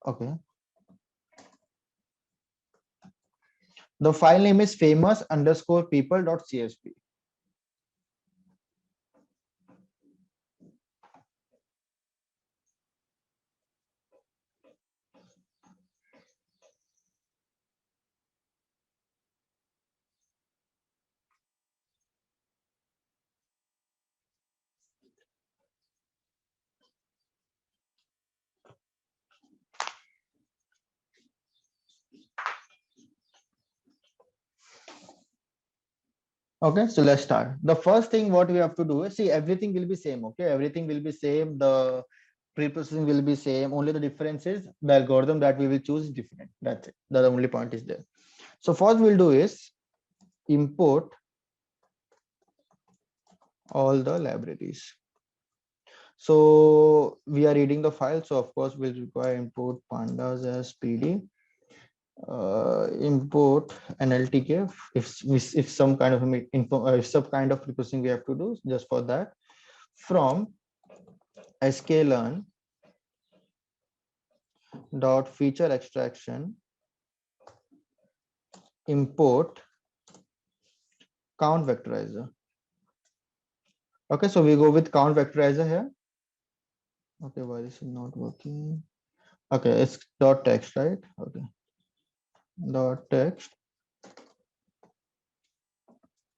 okay. The file name is famous_people.csv. Okay, so let's start. The first thing what we have to do is, see, everything will be same. Okay, everything will be same. The pre-processing will be same. Only the difference is the algorithm that we will choose is different. That's it. The only point is there. So first we'll do is import all the libraries. So we are reading the file. So of course we'll require import pandas as PD. Import NLTK if some kind of if some kind of reprocessing we have to do just for that, from sklearn dot feature extraction import count vectorizer. Okay, so we go with count vectorizer here. Okay, why this is not working? Okay, it's dot text, right? Okay, dot text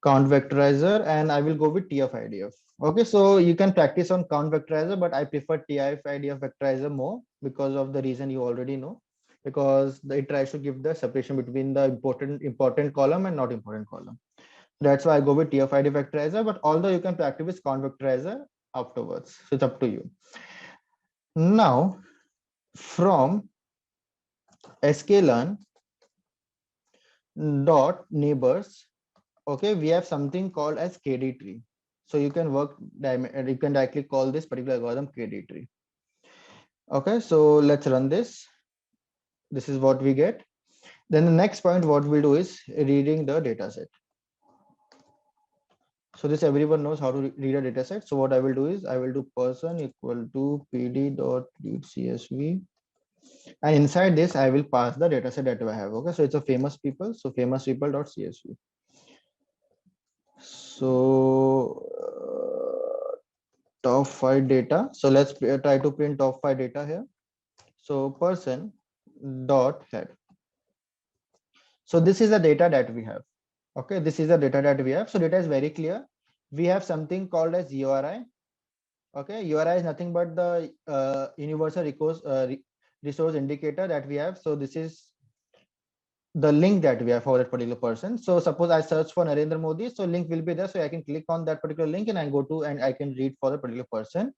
count vectorizer, and I will go with TF-IDF. Okay, so you can practice on count vectorizer, but I prefer TF-IDF vectorizer more because of the reason you already know, because it tries to give the separation between the important column and not important column. That's why I go with TF-IDF vectorizer, but although you can practice with count vectorizer afterwards, so it's up to you. Now, from sklearn dot neighbors, okay, we have something called as KD tree. So you can directly call this particular algorithm KD tree. Okay, so let's run this. This is what we get. Then the next point, what we'll do is reading the data set. So this everyone knows how to read a data set. So what I will do is I will do person equal to pd.read_csv. And inside this, I will pass the data set that I have. Okay, so it's a famous people. So famous people.csv. So top 5 data. So let's try to print top 5 data here. So person dot head. So this is the data that we have. Okay, this is the data that we have. So data is very clear. We have something called as URI. Okay, URI is nothing but the universal resource indicator that we have. So this is the link that we have for that particular person. So suppose I search for Narendra Modi, so link will be there. So I can click on that particular link and I go to and I can read for the particular person.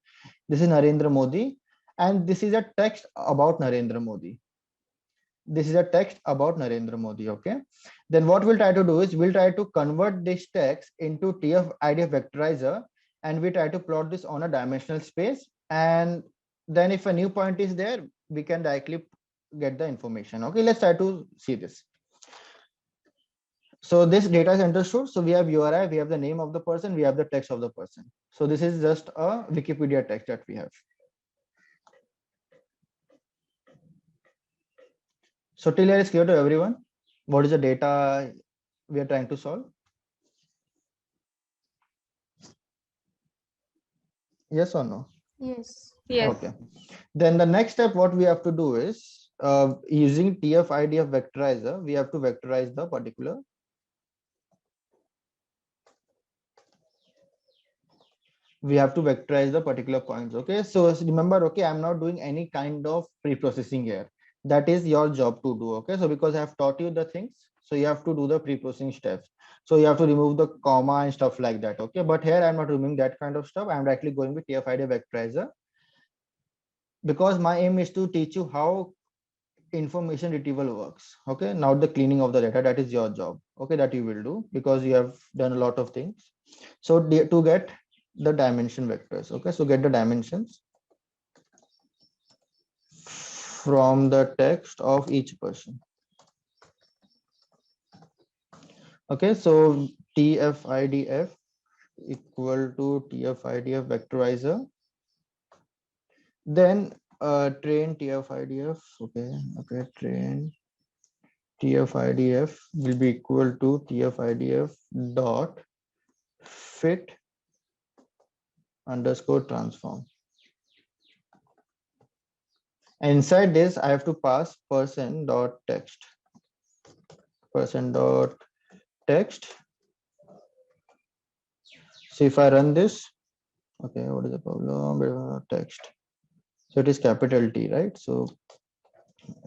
This is Narendra Modi, and this is a text about Narendra Modi. This is a text about Narendra Modi. Okay, then what we'll try to do is we'll try to convert this text into TF-IDF vectorizer, and we try to plot this on a dimensional space. And then if a new point is there, we can directly get the information. Okay, let's try to see this. So this data is understood. So we have URI, we have the name of the person, we have the text of the person. So this is just a Wikipedia text that we have. So till here is clear to everyone. What is the data we are trying to solve? Yes or no? Yes. Yes. Okay. Then the next step, what we have to do is using TF-IDF vectorizer, we have to vectorize the particular. We have to vectorize the particular points. Okay, so remember, okay, I'm not doing any kind of pre-processing here. That is your job to do. Okay, so because I have taught you the things, So you have to do the pre-processing steps. So you have to remove the comma and stuff like that. Okay, but here I'm not removing that kind of stuff. I'm directly going with TF-IDF vectorizer, because my aim is to teach you how information retrieval works. Okay, now the cleaning of the data, that is your job. Okay, that you will do because you have done a lot of things. So to get the dimension vectors, okay, so get the dimensions from the text of each person. Okay, so TF-IDF equal to TF-IDF vectorizer. Then train TF-IDF. Okay, train TF-IDF will be equal to TF-IDF dot fit underscore transform. And inside this, I have to pass person dot text. Person dot text. So if I run this, okay, what is the problem? Text. So it is capital T, right? So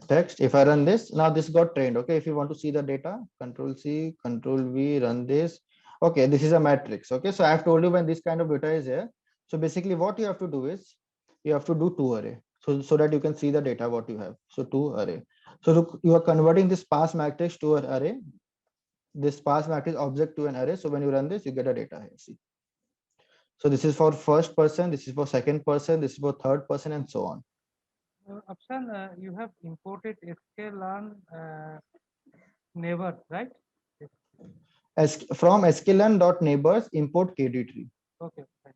text. If I run this, now this got trained. Okay, if you want to see the data, Control C, Control V, run this. Okay, this is a matrix. Okay, so I have told you when this kind of data is here. So basically, what you have to do is you have to do 2 array. So that you can see the data what you have. So 2 array. So look, you are converting this sparse matrix to an array. This sparse matrix object to an array. So when you run this, you get a data here. See. So this is for first person, this is for second person, this is for third person, and so on. Afshan, you have imported sklearn neighbor, right? As from sklearn.neighbors import KD tree. Okay. Fine.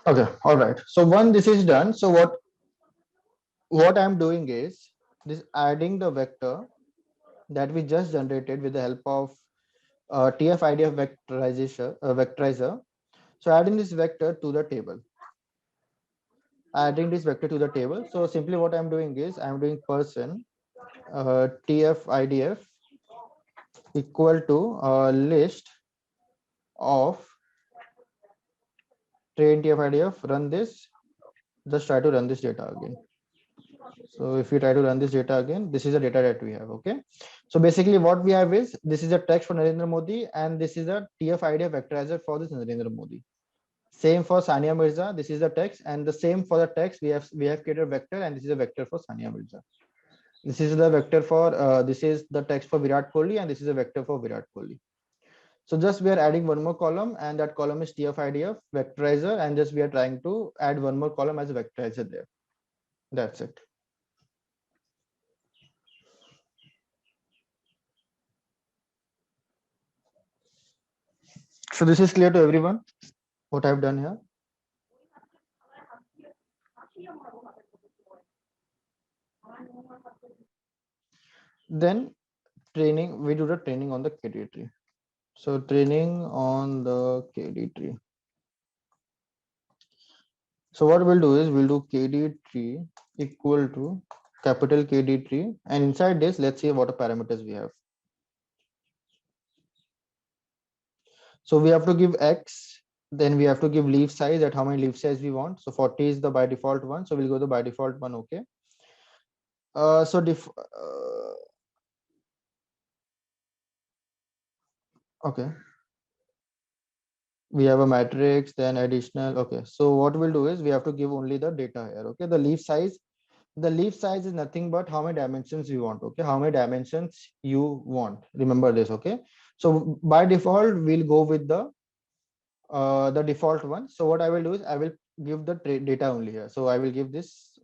Okay, all right. So when this is done, so what I'm doing is this adding the vector that we just generated with the help of TF-IDF vectorizer. So adding this vector to the table. Adding this vector to the table. So simply what I'm doing is I'm doing person TF-IDF equal to list of train TF-IDF, run this, just try to run this data again. So if you try to run this data again, this is the data that we have. Okay, so basically what we have is this is a text for Narendra Modi and this is a TF-IDF vectorizer for this Narendra Modi. Same for Sania Mirza, this is the text, and the same for the text we have created a vector, and this is a vector for Sania Mirza. This is the vector for this is the text for Virat Kohli, and this is a vector for Virat Kohli. So just we are adding one more column, and that column is TF-IDF vectorizer, and just we are trying to add one more column as a vectorizer there. That's it. So this is clear to everyone what I've done here. Then training, we do the training on the KD tree. So training on the KD tree. So what we'll do is we'll do KD tree equal to capital KD tree, and inside this, let's see what parameters we have. So we have to give X, then we have to give leaf size, at how many leaf size we want. So 40 is the by default one. So we'll go to by default one. Okay. Okay. We have a matrix, then additional. Okay. So what we'll do is we have to give only the data here. Okay. The leaf size is nothing but how many dimensions you want. Okay. How many dimensions you want. Remember this. Okay. So by default, we'll go with the default one. So what I will do is I will give the data only here. So I will give this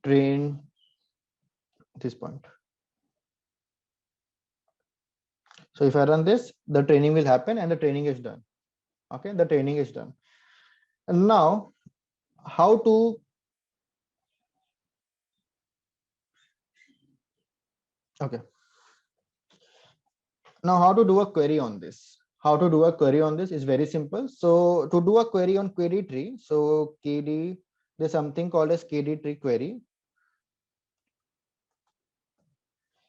train this point. So if I run this, the training will happen and the training is done. Okay, the training is done. And now how to okay, now how to do a query on this? How to do a query on this is very simple. So to do a query on query tree, so KD, there's something called as KD tree query.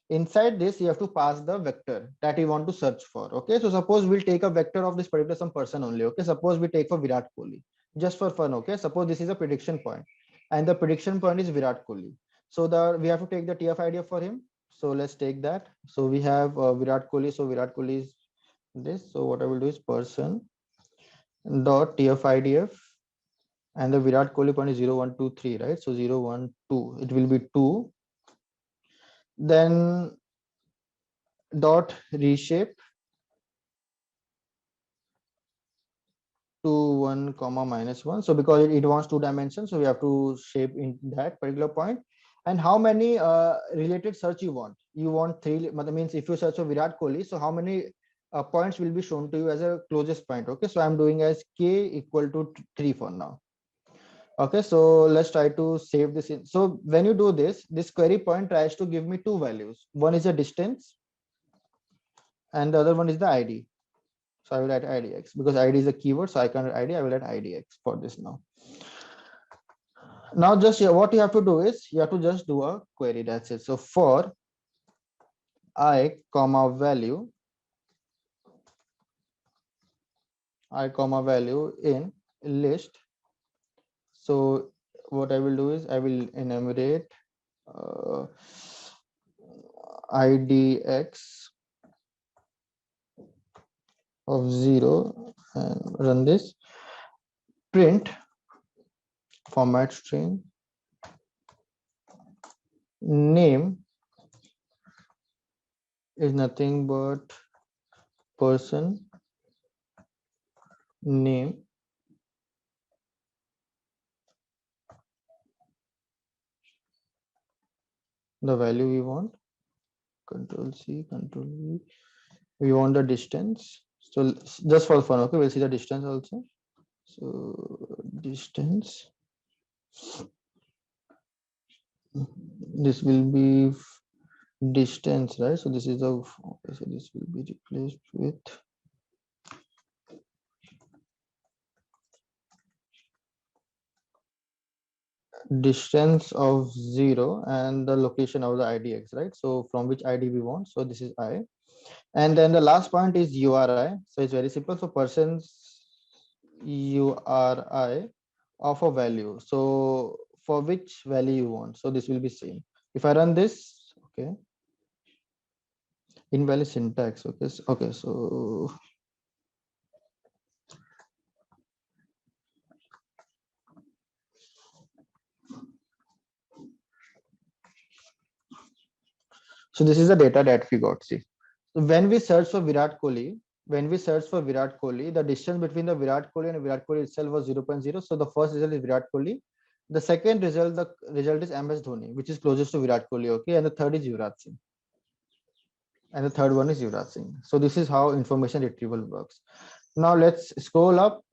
Inside this, you have to pass the vector that you want to search for. Okay, so suppose we'll take a vector of this particular some person only. Okay, suppose we take for Virat Kohli, just for fun. Okay, suppose this is a prediction point, and the prediction point is Virat Kohli. So we have to take the TF-IDF for him. So let's take that. So we have Virat Kohli. So Virat Kohli is this. So what I will do is person dot TF-IDF, and the Virat Kohli point is 0, 1, 2, 3, right? So 0, 1, 2. It will be 2. Then dot reshape to 1 comma -1. So because it wants 2 dimensions, so we have to shape in that particular point. And how many related search you want? You want 3. That means if you search for Virat Kohli, so how many points will be shown to you as a closest point? Okay, so I'm doing as k equal to 3 for now. Okay, so let's try to save this in. So when you do this, this query point tries to give me 2 values. One is the distance, and the other one is the ID. So I will add IDX because ID is a keyword. So I can ID, I will add IDX for this now. Now just what you have to do is you have to just do a query. That's it. So for I comma value in list. So what I will do is I will enumerate IDX of 0 and run this. Print format string name is nothing but person name the value we want. Control C, Control V. We want the distance. So just for fun, okay, we'll see the distance also. So distance. This will be distance, right? So this is the okay, so this will be replaced with distance of 0 and the location of the IDX, right? So from which ID we want. So this is I. And then the last point is URI. So it's very simple. So person's URI of a value. So for which value you want. So this will be same. If I run this, okay. Invalid syntax. Okay. Okay. So this is the data that we got. See, so when we search for Virat Kohli, the distance between the Virat Kohli and Virat Kohli itself was 0.0. So the first result is Virat Kohli. The second result, the result is MS Dhoni, which is closest to Virat Kohli. Okay, and the third is Yuvraj Singh. And the third one is Yuvraj Singh. So this is how information retrieval works. Now let's scroll up.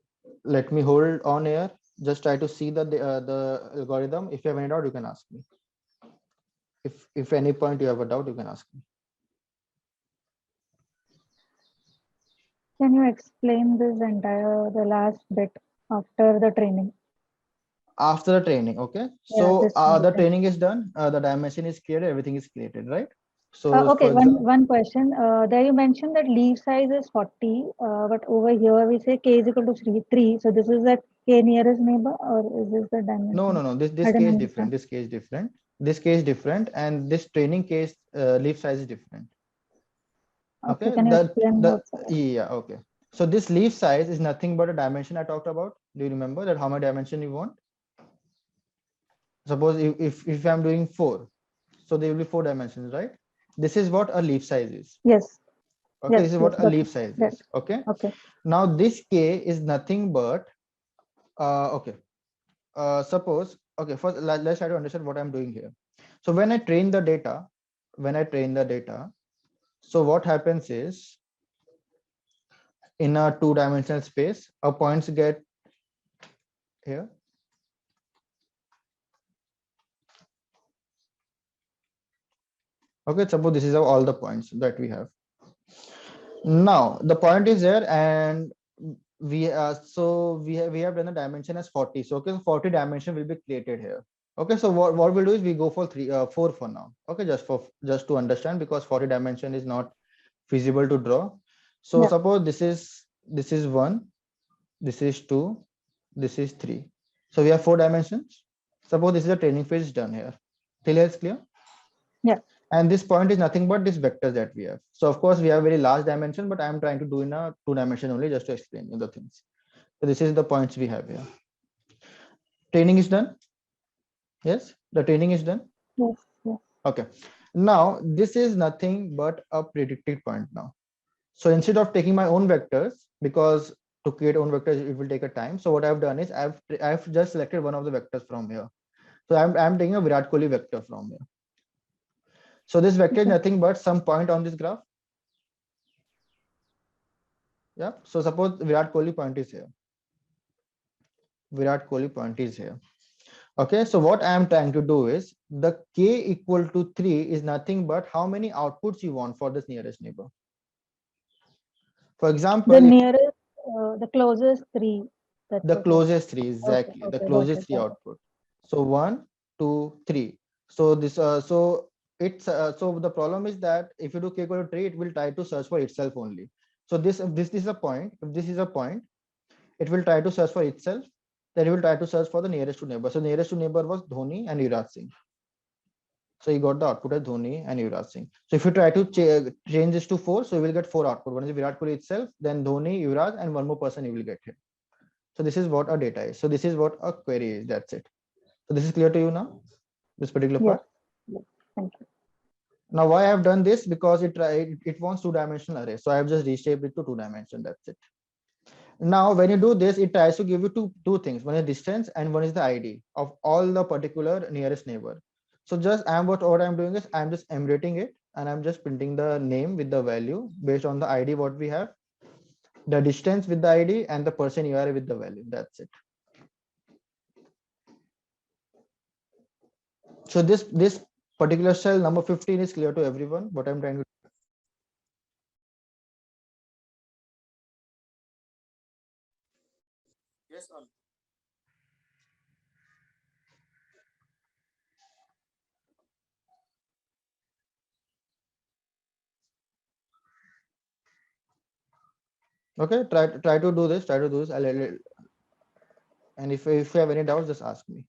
Let me hold on here. Just try to see the algorithm. If you have any doubt, you can ask me. If any point you have a doubt, you can ask me. Can you explain this the last bit after the training? After the training, okay. So the training is done. The dimension is created. Everything is created, right? So okay, one question. There you mentioned that leaf size is 40, but over here we say k is equal to 3. So this is the k nearest neighbor, or is this the dimension? No. This case is different. This case is different. This case is different, and this training case leaf size is different. Okay. Can you explain yeah. Okay. So this leaf size is nothing but a dimension I talked about. Do you remember that how many dimension you want? Suppose if I'm doing 4, so there will be 4 dimensions, right? This is what a leaf size is. Yes. Okay, yes, this is what a leaf size is. Okay. Okay. Now this k is nothing but okay. Suppose okay. First, let's try to understand what I'm doing here. So when I train the data, so what happens is in a two-dimensional space, our points get here. Okay, suppose this is all the points that we have. Now the point is here, and we we have done the dimension as 40. So okay, 40 dimension will be created here. Okay, so what we'll do is we go for 4 for now. Okay, just to understand, because 40 dimension is not feasible to draw. So Yeah. suppose this is 1, this is 2, this is 3. So we have 4 dimensions. Suppose this is a training phase done here. Till here is clear? Yeah. And this point is nothing but this vectors that we have. So of course we have very large dimension, but I am trying to do in a 2-dimension only, just to explain you the things. So this is the points we have here. Training is done. Yes, the training is done. Yes. Yes. Okay. Now this is nothing but a predicted point now. So instead of taking my own vectors, because to create own vectors it will take a time. So what I've done is I've just selected one of the vectors from here. So I'm taking a Virat Kohli vector from here. So this vector is nothing but some point on this graph. Yeah. So suppose Virat Kohli point is here. Virat Kohli point is here. Okay. So what I am trying to do is the k equal to 3 is nothing but how many outputs you want for this nearest neighbor. For example, The nearest, the closest 3. That's the what closest 3, exactly. okay, The got closest it, 3 got it. output. So 1, 2, 3. So this so it's so the problem is that if you do k equal to 3, it will try to search for itself only. So this is a point. If this is a point, it will try to search for itself. Then it will try to search for the nearest to neighbor. So nearest to neighbor was Dhoni and Yuvraj Singh. So you got the output as Dhoni and Yuvraj Singh. So if you try to change this to 4, so you will get 4 output. One is Virat Kohli itself, then Dhoni, Yuvraj, and one more person you will get here. So this is what our data is. So this is what a query is. That's it. So this is clear to you now, this particular Yes. part. Yes. Thank you. Now why I have done this, because it wants 2-dimensional array. So I have just reshaped it to 2-dimension. That's it. Now when you do this, it tries to give you two things. One is distance and one is the ID of all the particular nearest neighbor. So just what I'm doing is I'm just emulating it, and I'm just printing the name with the value based on the ID what we have, the distance with the ID, and the person URI with the value. That's it. So this particular cell number 15 is clear to everyone what I'm trying to do. Yes or no? Okay, try to do this. And if you have any doubts, just ask me.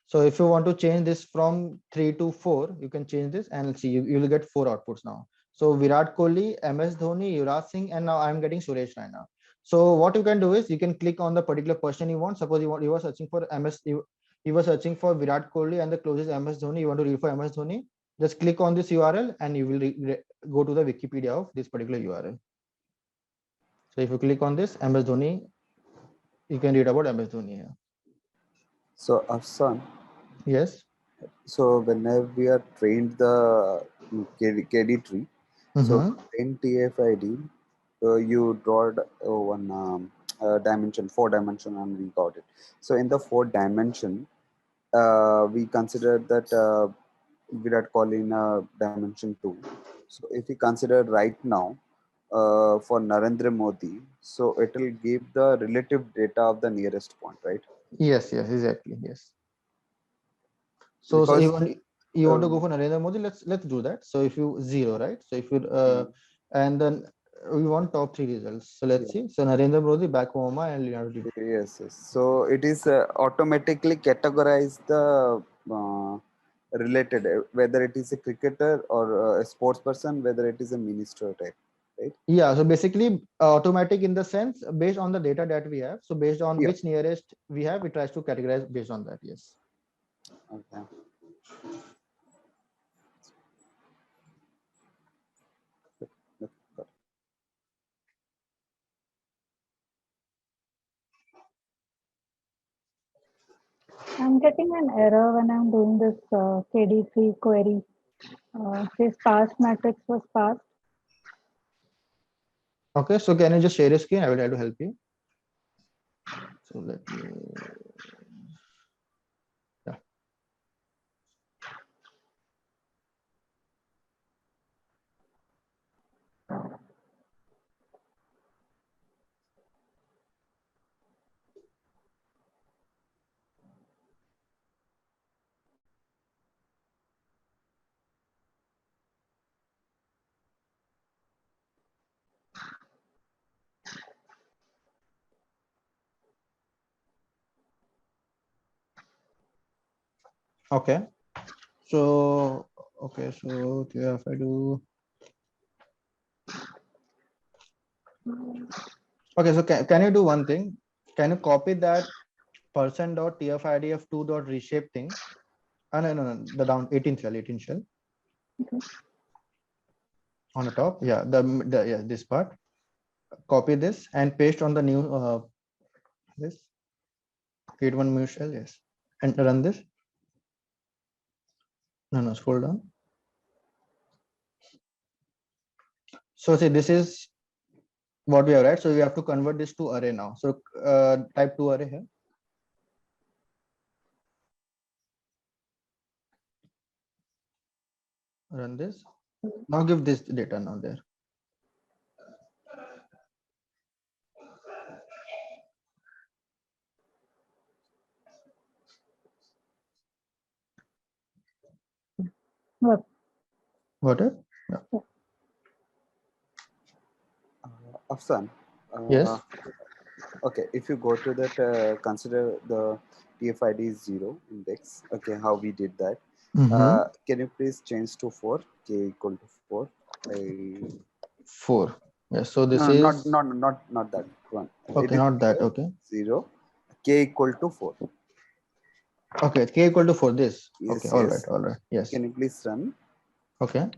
So if you want to change this from 3 to 4, you can change this and see you will get 4 outputs now. So Virat Kohli, MS Dhoni, Yuvraj Singh, and now I'm getting Suresh Raina. So what you can do is you can click on the particular person you want. Suppose you were searching for you were searching for Virat Kohli and the closest MS Dhoni. You want to read for MS Dhoni. Just click on this URL and you will go to the Wikipedia of this particular URL. So if you click on this MS Dhoni, you can read about MS Dhoni here. So Afsan, Yes. so whenever we are trained the KD tree, so in TFID, you drawed one dimension, 4-dimension, and we got it. So in the 4-dimension, we consider that Virat Kohli in dimension 2. So if we consider right now for Narendra Modi, so it will give the relative data of the nearest point, right? Yes, exactly. Yes. So Because you want to go for Narendra Modi? Let's do that. So if you 0, right? So if you and then we want top 3 results. So let's see. So Narendra Modi, Barack Obama, and Leonardo DiCaprio. yes. So it is automatically categorize the related, whether it is a cricketer or a sports person, whether it is a minister type, right? Yeah. So basically, automatic in the sense based on the data that we have. So based on which nearest we have, it tries to categorize based on that. Yes. Okay. I'm getting an error when I'm doing this KD3 query. Say sparse matrix was sparse. Okay, so can you just share your screen? I will try to help you. So let me. Yeah. Okay. So okay, so if I do. Okay, so can you do one thing? Can you copy that %.tfid of 2 dot reshape thing? No, the down 18 shell, 18 shell. Okay. On the top, yeah, yeah, this part. Copy this and paste on the new this. Create one new shell, yes, and run this. No, scroll down. So see, this is what we have, right? So we have to convert this to array now. So type 2 array here. Run this. Now give this data now there. What? Got it? Yeah. Afsan. Yes. Okay, if you go to that, consider the TFID is 0 index. Okay, how we did that. Can you please change to 4? K equal to 4. 4. Yes. So this No, is not that one. okay. Not that. Okay. 0. K equal to 4. Okay. K equal to 4. This. Yes, Okay. yes. All right. Yes. Can you please run? Okay.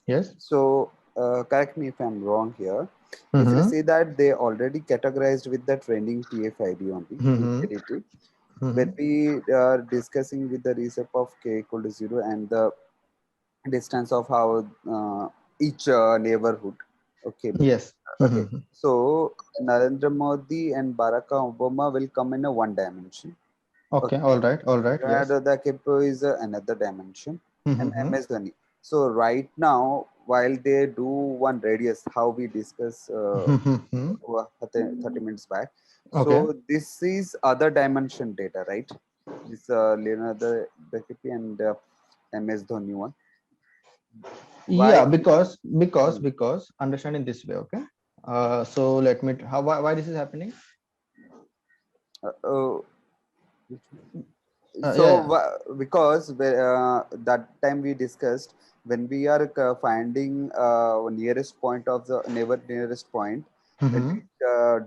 Yes. So correct me if I'm wrong here. If you see that they already categorized with the training TFID only, TFID. When we are discussing with the recipe of K equal to 0 and the distance of how each neighborhood. Okay. Yes. Okay. So Narendra Modi and Barack Obama will come in a one dimension. Okay. All right. Yes. The Kepo is another dimension. And MS Dhoni. So right now, while they do one radius, how we discuss 30 minutes back. So this is other dimension data, right? This Leonardo DiCaprio and MS Dhoni one. Yeah, because understand in this way. Okay. So let me. Why this is happening? Because that time we discussed when we are finding nearest point of the nearest point, when we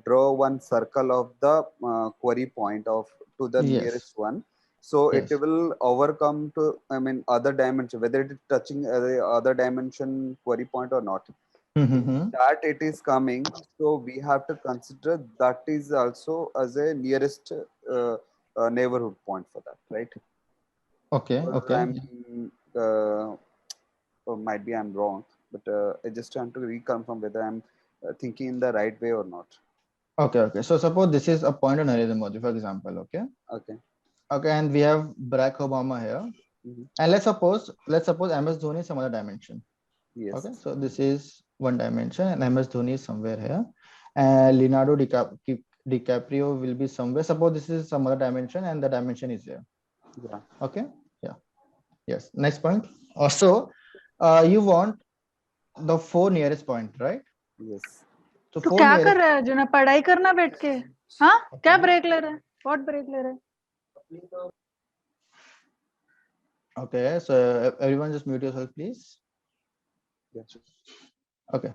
draw one circle of the query point of to the nearest one, so it will overcome to other dimension, whether it is touching the other dimension query point or not. That it is coming, so we have to consider that is also as a nearest neighborhood point for that, right? Okay. Might be I'm wrong, but I just want to reconfirm whether I'm thinking in the right way or not. Okay. So suppose this is a point on Narendra Modi, for example. Okay, and we have Barack Obama here, and let's suppose MS Dhoni is some other dimension. Yes. Okay, so this is one dimension, and MS Dhoni is somewhere here, and Leonardo DiCaprio will be somewhere. Suppose this is some other dimension, and the dimension is here. Yeah. Okay. Yeah. Yes. Next point. Also, you want the 4 nearest point, right? Yes. So तू क्या कर रहा है जुना? पढ़ाई करना बैठ के? हाँ, क्या ब्रेक ले रहा है? What break ले रहा है? Okay, so everyone just mute yourself, please. Yes. Okay.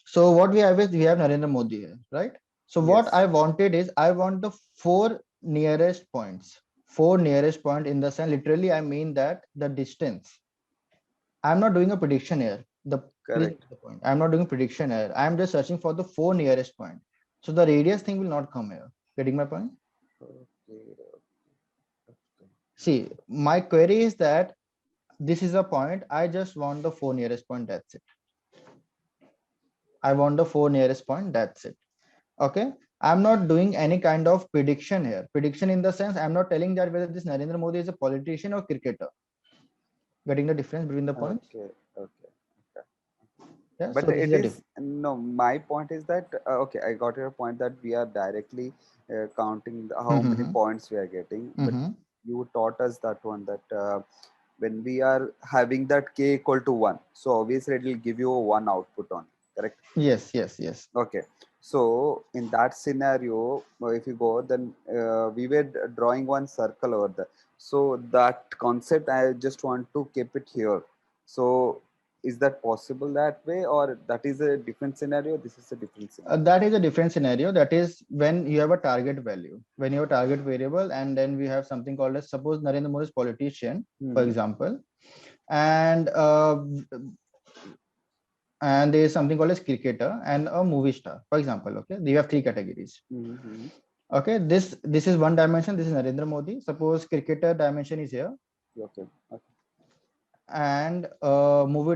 So what we have is we have Narendra Modi here, right? So what I wanted is I want the 4 nearest points. 4 nearest point in the sense, literally, I mean that the distance. I'm not doing a prediction here. Correct. I'm not doing prediction here. I'm just searching for the 4 nearest point. So the radius thing will not come here. Getting my point? See, my query is that this is a point. I just want the 4 nearest point. That's it. I want the 4 nearest point. That's it. Okay. I'm not doing any kind of prediction here. Prediction in the sense I'm not telling that whether this Narendra Modi is a politician or cricketer. Getting the difference between the points? Okay. Yeah. But So this it is a is difference. no. My point is that okay, I got your point that we are directly counting how many Mm-hmm. points we are getting. But Mm-hmm. you taught us that one that when we are having that k equal to 1, so obviously it will give you a 1 output on, correct? Yes. Yes. Yes. Okay, so in that scenario, if you go, then we were drawing one circle over there. So that concept, I just want to keep it here. So is that possible that way, or that is a different scenario? This is a different scenario. That is a different scenario. That is when you have a target value, when you have a target variable, and then we have something called as, suppose Narendra Modi is politician, for example, and there is something called as cricketer and a movie star, for example. Okay, you have 3 categories. Okay, this is one dimension. This is Narendra Modi. Suppose cricketer dimension is here. Okay. And movie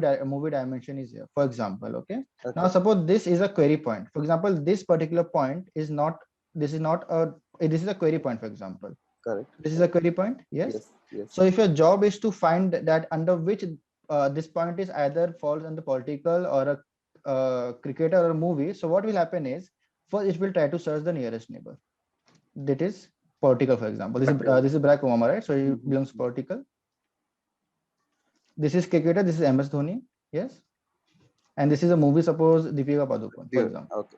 dimension is here, for example. Okay. Okay. Now suppose this is a query point. For example, this particular point is not. This is not a. This is a query point. For example. Correct. This is a query point. Yes. Yes. So if your job is to find that under which this point is either falls under political or a cricketer or a movie. So what will happen is, first it will try to search the nearest neighbor. That is political, for example. This is Barack Obama, right? So he belongs to political. This is cricketer. This is MS Dhoni. Yes. And this is a movie. Suppose Deepika Padukone, for example.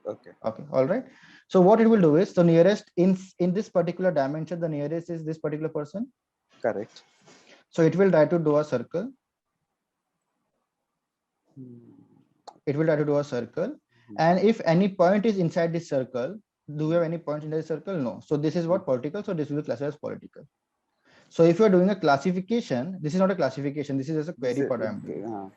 Okay. All right. So what it will do is, the nearest in this particular dimension, the nearest is this particular person. Correct. So it will try to do a circle. It will try to do a circle. And if any point is inside this circle, do we have any points in the circle? No. So this is what political. So this will be classified as political. So if you're doing a classification, this is not a classification. This is just a query part I'm doing.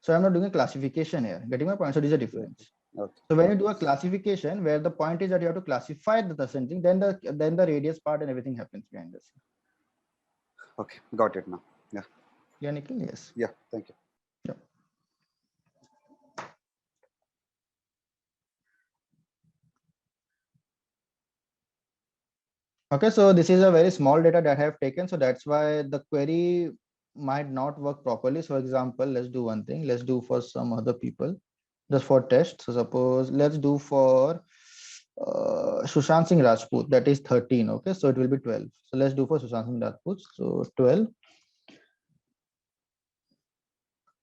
So I'm not doing a classification here. Getting my point? So there's a difference. Okay. So when you do a classification where the point is that you have to classify the something, then the radius part and everything happens behind this. Okay, got it now. Yeah. Yeah, Nikhil? Yes. Yeah, thank you. Yeah. Okay, so this is a very small data that I have taken. So that's why the query might not work properly. So for example, let's do one thing. Let's do for some other people, just for test. So suppose let's do for Sushant Singh Rajput, that is 13. Okay, so it will be 12. So let's do for Sushant Singh Rajput. So 12.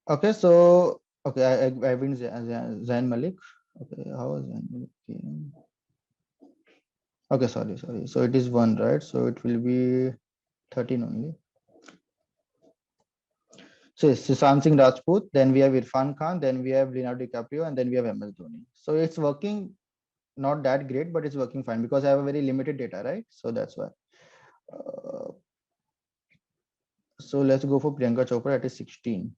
Okay, so okay, I win Zain Malik. Okay, how is Zain Malik? Okay, sorry. So it is 1, right? So it will be 13 only. So it's Sushant Singh Rajput, then we have Irfan Khan, then we have Leonardo DiCaprio, and then we have MS Dhoni. So it's working not that great, but it's working fine because I have a very limited data, right? So that's why. So let's go for Priyanka Chopra, that is 16.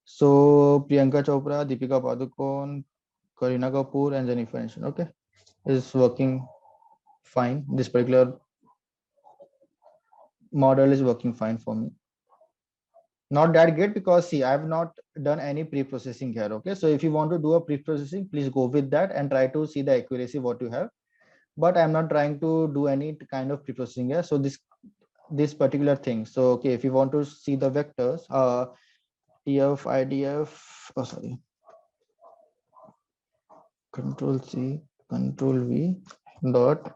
So Priyanka Chopra, Deepika Padukone, Kareena Kapoor, and Jennifer Aniston. Okay, it's working fine. This particular model is working fine for me. Not that great because see, I have not done any pre-processing here. Okay, so if you want to do a pre-processing, please go with that and try to see the accuracy what you have. But I'm not trying to do any kind of pre-processing here. So this particular thing. So okay, if you want to see the vectors, TF, IDF, oh sorry, Control C, Control V dot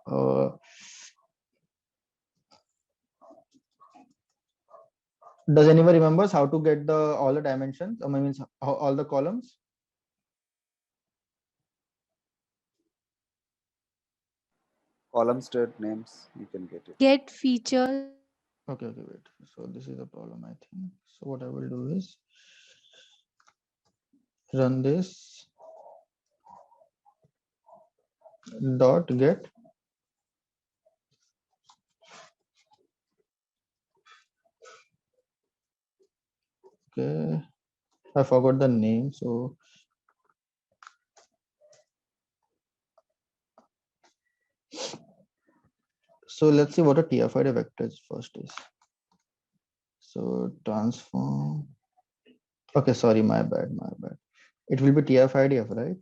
does anyone remembers how to get the all the dimensions? I mean all the columns? Column state names, you can get it. Get features. Okay, wait. So this is the problem, I think. So what I will do is run this dot get. Okay, I forgot the name. So So let's see what a TF-IDF vector first is. So transform. Okay, sorry, my bad. It will be TF-IDF, right?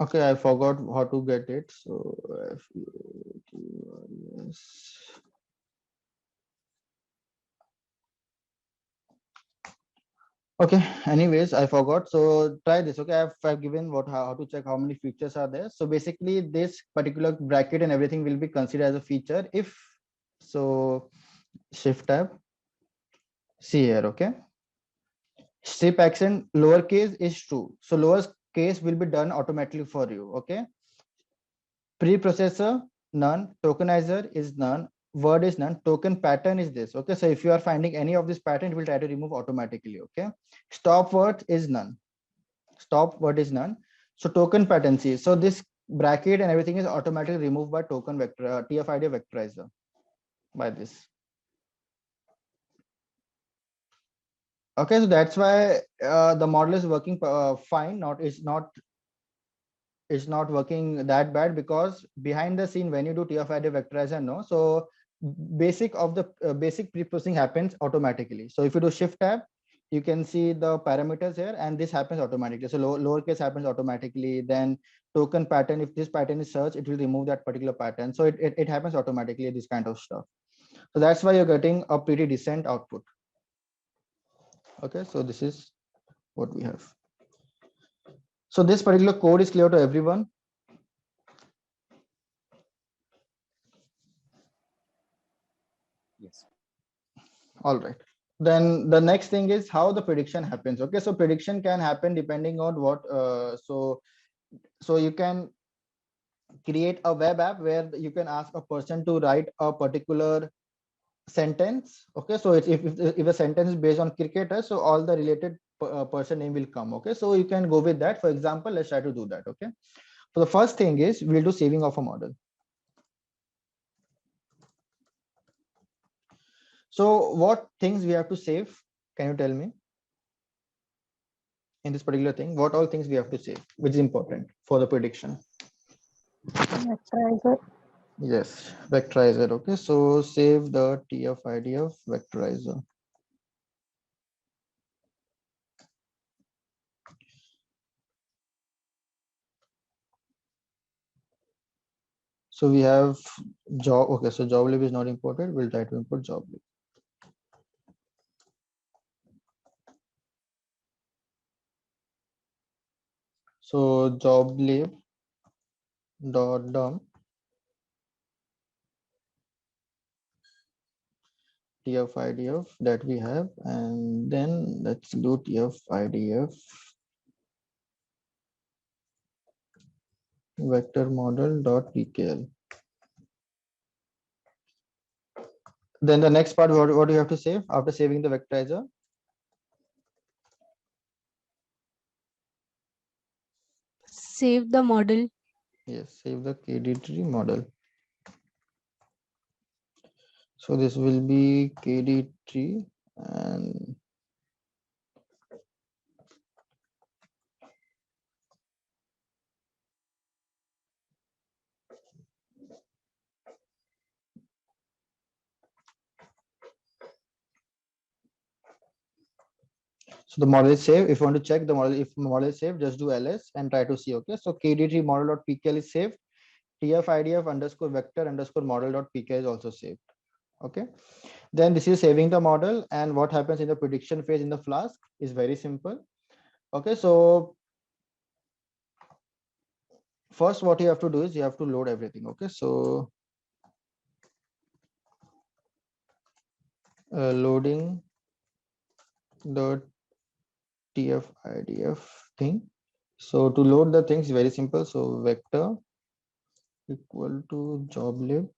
Okay, I forgot how to get it. So FUTRS. Okay, anyways, I forgot. So try this. Okay, I've given how to check how many features are there. So basically this particular bracket and everything will be considered as a feature if so. Shift tab, see here. Okay, strip action lowercase is true, so lowercase will be done automatically for you. Okay, preprocessor none, tokenizer is none, word is none, token pattern is this. Okay, so if you are finding any of this pattern, it will try to remove automatically. Okay, stop word is none, stop word is none. So token pattern, see, so this bracket and everything is automatically removed by token vector TF-IDF vectorizer by this. Okay, so that's why the model is working fine. It's not working that bad, because behind the scene when you do TF-IDF vectorizer, no, so basic of the basic pre-processing happens automatically. So if you do shift tab, you can see the parameters here, and this happens automatically. So lowercase happens automatically. Then token pattern, if this pattern is searched, it will remove that particular pattern. So it happens automatically, this kind of stuff. So that's why you're getting a pretty decent output. Okay, so this is what we have. So this particular code is clear to everyone. Yes. All right. Then the next thing is how the prediction happens. Okay, so prediction can happen depending on what. So you can create a web app where you can ask a person to write a particular sentence. Okay, so it's if a sentence is based on cricketer, so all the related person name will come. Okay, so you can go with that. For example, let's try to do that. Okay, so the first thing is we'll do saving of a model. So what things we have to save? Can you tell me? In this particular thing, what all things we have to save, which is important for the prediction? Vectorizer. Yes, vectorizer. Okay, so save the TF-IDF vectorizer. So we have job. Okay, so job lib is not imported. We'll try to import job lib. So job lib dot dump TF-IDF that we have, and then let's do TF-IDF vector model dot pkl. Then the next part, what do you have to save after saving the vectorizer? Save the model. Yes, save the KD-tree model. So this will be KD-tree, and so the model is saved. If you want to check the model, if the model is saved, just do ls and try to see. Okay, so KD-tree model.pkl is saved. TF-IDF underscore vector underscore model.pkl is also saved. Okay, then this is saving the model, and what happens in the prediction phase in the Flask is very simple. Okay, so first what you have to do is you have to load everything. Okay, so loading the TF-IDF thing. So to load the things, very simple. So vector equal to job lib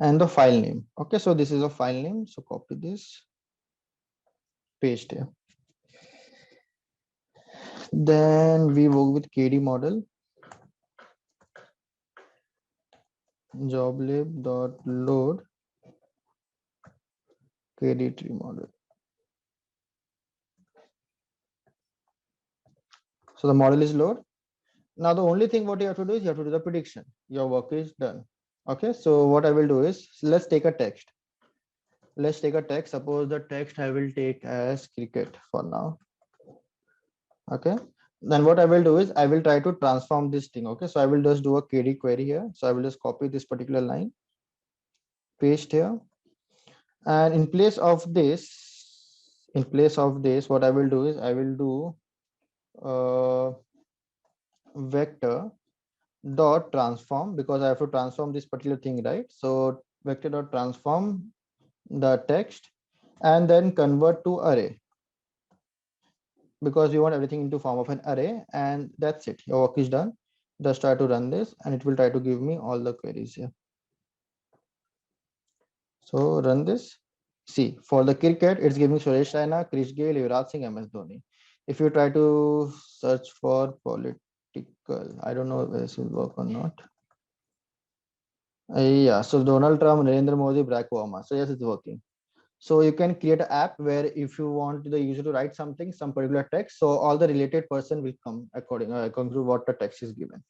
and the file name. Okay, so this is a file name. So copy this, paste here. Then we work with KD model. joblib.load KD tree model. So the model is load. Now the only thing what you have to do is you have to do the prediction. Your work is done. Okay, so what I will do is, let's take a text. Let's take a text. Suppose the text I will take as cricket for now. Okay, then what I will do is I will try to transform this thing. Okay, so I will just do a KD query here. So I will just copy this particular line, paste here, and in place of this, what I will do is I will do vector dot transform, because I have to transform this particular thing, right? So vector dot transform the text and then convert to array, because we want everything into form of an array, and that's it. Your work is done. Just try to run this and it will try to give me all the queries here. So run this. See, for the cricket, it's giving Suresh Raina, Krish Gale, Yuvraj Singh, MS Dhoni. If you try to search for political, I don't know if this will work or not. Yeah, so Donald Trump, Narendra Modi, Barack Obama. So yes, it's working. So you can create an app where if you want the user to write something, some particular text, so all the related person will come according to what the text is given.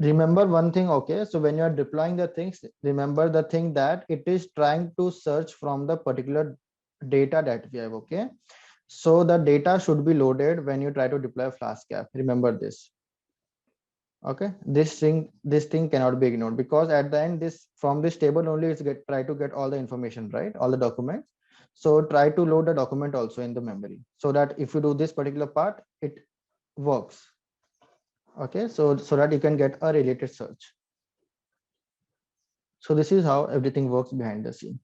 Remember one thing, okay? So when you are deploying the things, remember the thing that it is trying to search from the particular data that we have, okay? So the data should be loaded when you try to deploy Flask app. Remember this. Okay, this thing cannot be ignored, because at the end, this from this table only is try to get all the information, right? All the documents. So try to load the document also in the memory, so that if you do this particular part, it works. Okay, so that you can get a related search. So this is how everything works behind the scene.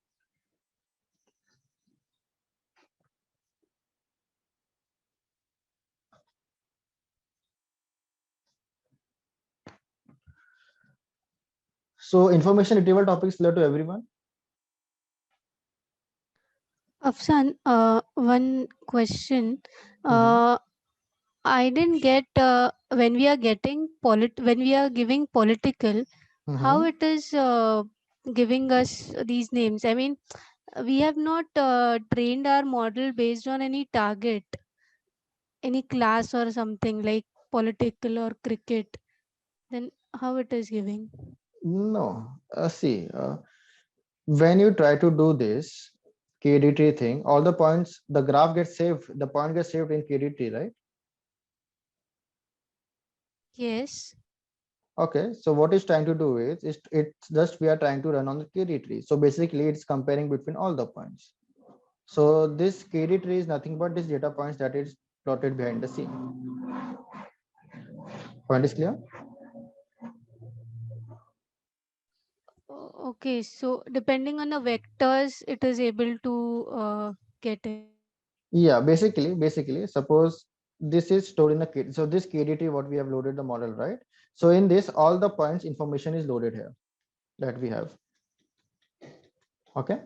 So information retrieval topics clear to everyone? Afshan, one question. Mhm. I didn't get when we are getting when we are giving political, how Mhm. it is giving us these names. I mean, we have not trained our model based on any target, any class or something like political or cricket. Then how it is giving? No, see, when you try to do this KDT thing, all the points, the graph gets saved, the point gets saved in KDT, right? Yes. Okay, so what it's trying to do is it's just we are trying to run on the KD tree. So basically it's comparing between all the points. So this KD tree is nothing but this data points that is plotted behind the scene. Point is clear? Okay, so depending on the vectors, it is able to get it. Yeah, basically, suppose this is stored in a KD. So this KDT, what we have loaded the model, right? So in this, all the points information is loaded here that we have. Okay.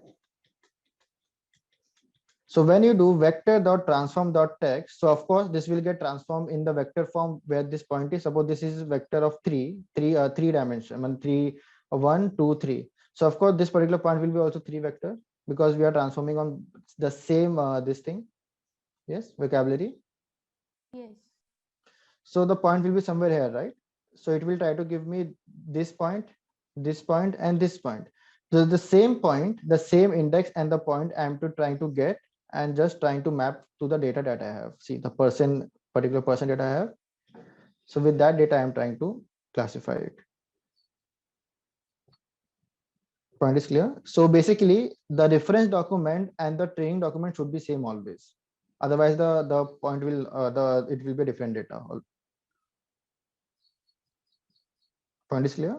So when you do vector dot transform dot text, so of course this will get transformed in the vector form where this point is. Suppose this is vector of three dimension, I mean 3, 1, 2, 3. So of course this particular point will be also 3 vector, because we are transforming on the same this thing. Yes, vocabulary. Yes. So the point will be somewhere here, right? So it will try to give me this point, and this point. So the same point, the same index and the point I'm trying to get, and just trying to map to the data that I have. See the particular person that I have. So with that data, I'm trying to classify it. Point is clear. So basically the reference document and the training document should be same always. Otherwise the point will it will be different data. Point is clear.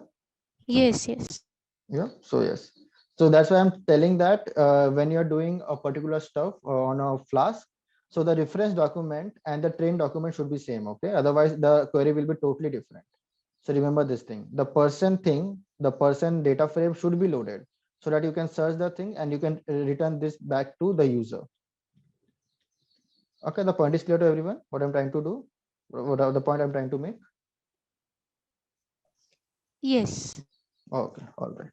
Yes, yes. Yeah, so yes, so that's why I'm telling that when you're doing a particular stuff on a Flask, so the reference document and the train document should be same. Okay, otherwise the query will be totally different. So remember this thing, the person data frame should be loaded so that you can search the thing and you can return this back to the user. Okay, the point is clear to everyone, what I'm trying to do, what are the point I'm trying to make? Yes. Okay, all right.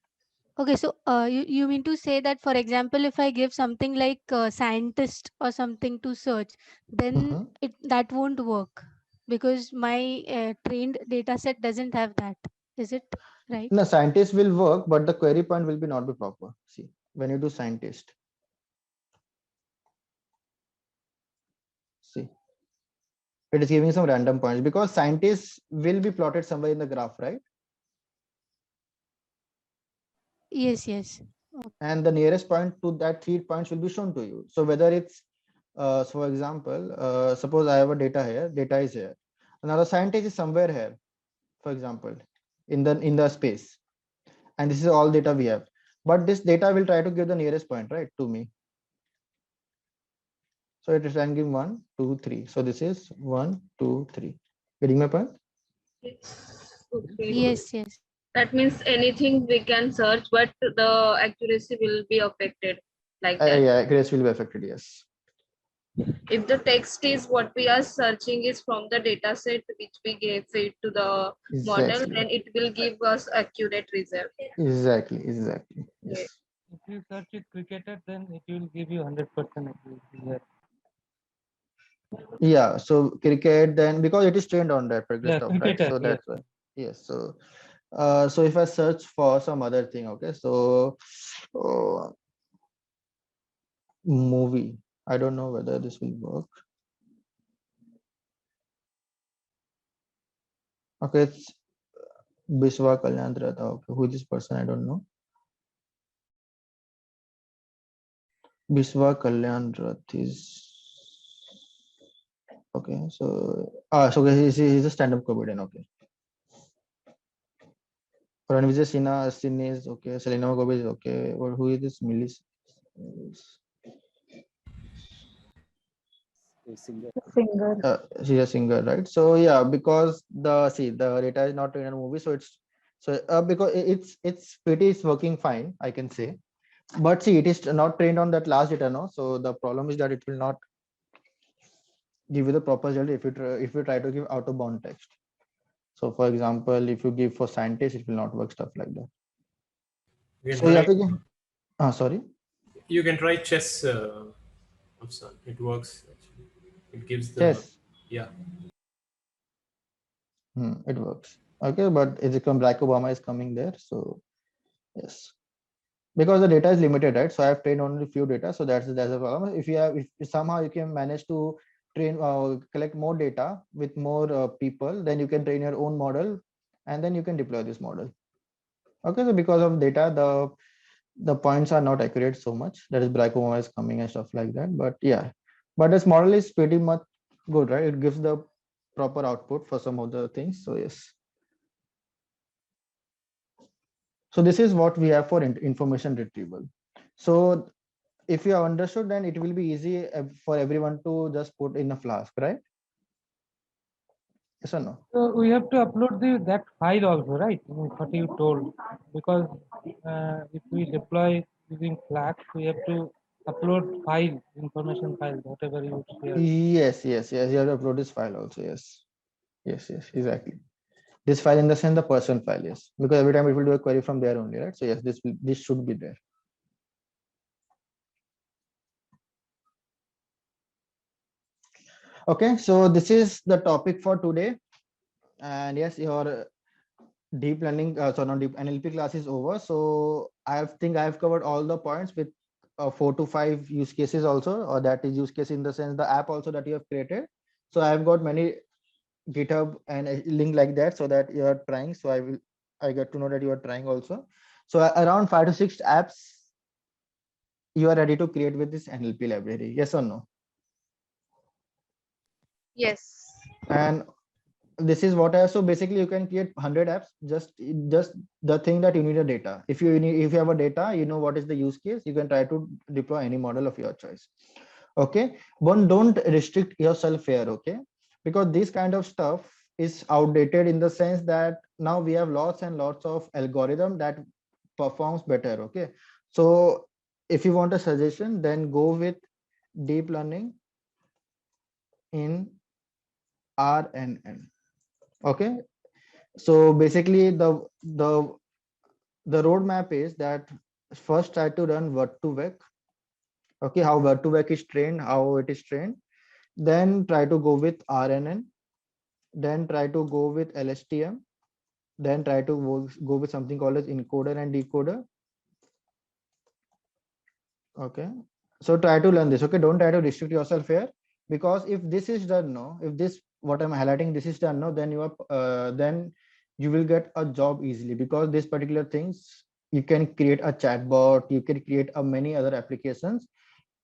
Okay, so you mean to say that, for example, if I give something like scientist or something to search, then that won't work because my trained data set doesn't have that. Is it right? No, scientist will work, but the query point will be not be proper. See, when you do scientist, see, it is giving some random points because scientists will be plotted somewhere in the graph, right? Yes, yes. And the nearest point to that 3 points will be shown to you. So whether it's, so for example, suppose I have a data here, data is here. Another scientist is somewhere here, for example, in the space. And this is all data we have. But this data will try to give the nearest point, right, to me. So it is ranking 1, 2, 3. So this is 1, 2, 3. Getting my point? Okay. Yes, yes. That means anything we can search, but the accuracy will be affected like that. Yeah, accuracy will be affected, yes. If the text is what we are searching is from the data set which we gave feed to the model, Exactly. then it will give us accurate result. Exactly. Yes. If you search it cricketer, then it will give you 100% accuracy. Yes. Yeah, so cricket, then because it is trained on that particular Yeah, stuff, right? cricketer, So yes. that's why. Yes. So if I search for some other thing, okay, so movie, I don't know whether this will work. Okay, it's Biswa Kalyan Ratha. Okay, who is this person? I don't know. Biswa Kalyan Rath is okay. So so he's a stand-up comedian. Okay. Ranvijay Sinha is okay. Selena Gomez is okay. Or who is this? Millis? Singer. Singer. She's a singer, right? So yeah, because the data is not in a movie, so it's because it's pretty, it's working fine, I can say. But see, it is not trained on that last data, no. So the problem is that it will not give you the proper result if you try to give out of bound text. So for example, if you give for scientists, it will not work, stuff like that. You can So you have try, to give, sorry. you can try chess, Afsan. It works. Actually. It gives the Chess. yeah. It works. Okay, but it's come Barack Obama is coming there, so yes. Because the data is limited, right? So I have trained only few data, so that's a problem. If you have, if somehow you can manage to train collect more data with more people, then you can train your own model, and then you can deploy this model. Okay, so because of data, the points are not accurate so much. That is Barack Obama is coming and stuff like that. But yeah, but this model is pretty much good, right? It gives the proper output for some of the things. So yes. So this is what we have for information retrieval. So if you have understood, then it will be easy for everyone to just put in a Flask, right? Yes or no? So we have to upload that file also, right? What you told, because if we deploy using Flask, we have to upload file, information file, whatever you share. Yes. You have to upload this file also. Yes, exactly. This file in the sense the person file, yes, because every time it will do a query from there only, right? So yes, this should be there. Okay, so this is the topic for today, and yes, your deep learning, so not deep NLP class is over. So I think I have covered all the points with 4 to 5 use cases also, or that is use case in the sense the app also that you have created. So I've got many GitHub and a link like that, so that you are trying. So I get to know that you are trying also. So around 5 to 6 apps you are ready to create with this NLP library. Yes or no? Yes. And this is what I have. So basically you can create 100 apps, just the thing that you need a data. If you have a data, you know what is the use case, you can try to deploy any model of your choice. Okay, one, don't restrict yourself here, okay, because this kind of stuff is outdated in the sense that now we have lots and lots of algorithm that performs better. Okay, so if you want a suggestion, then go with deep learning in RNN. Okay, so basically the roadmap is that first try to run word2vec. Okay, how word2vec is trained, how it is trained. Then try to go with RNN. Then try to go with LSTM. Then try to go with something called as encoder and decoder. Okay, so try to learn this. Okay, don't try to restrict yourself here, because if this is done, no, if this what I'm highlighting, this is done, no, then then you will get a job easily, because this particular things you can create a chatbot, you can create a many other applications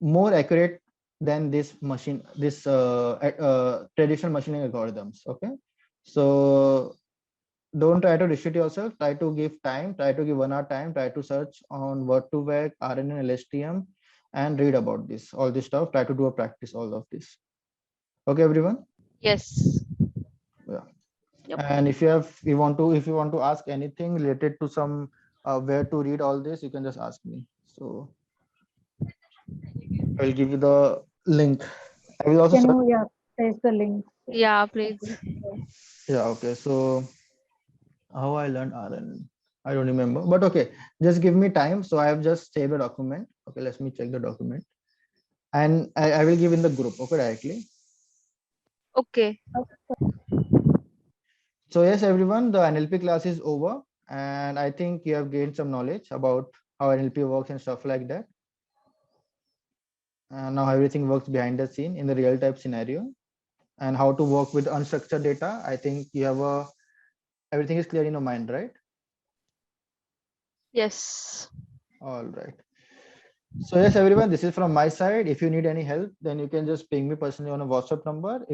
more accurate than this traditional machining algorithms. Okay, so don't try to restrict yourself, try to give time, try to give 1 hour time, try to search on word2vec, RNN, LSTM, and read about this, all this stuff, try to do a practice all of this. Okay, everyone. Yes. Yeah. Yep. And if you want to ask anything related to some where to read all this, you can just ask me. So I'll give you the link. I will also Can search. you paste the link? Yeah, please. Yeah, okay, so how I learned RNN, I don't remember, but okay, just give me time. So I have just saved a document. Okay, let me check the document, and I will give in the group. Okay, directly. Okay. So yes, everyone, the NLP class is over, and I think you have gained some knowledge about how NLP works and stuff like that. And now everything works behind the scene in the real type scenario, and how to work with unstructured data. I think you have everything is clear in your mind, right? Yes. All right. So yes, everyone, this is from my side. If you need any help, then you can just ping me personally on a WhatsApp number.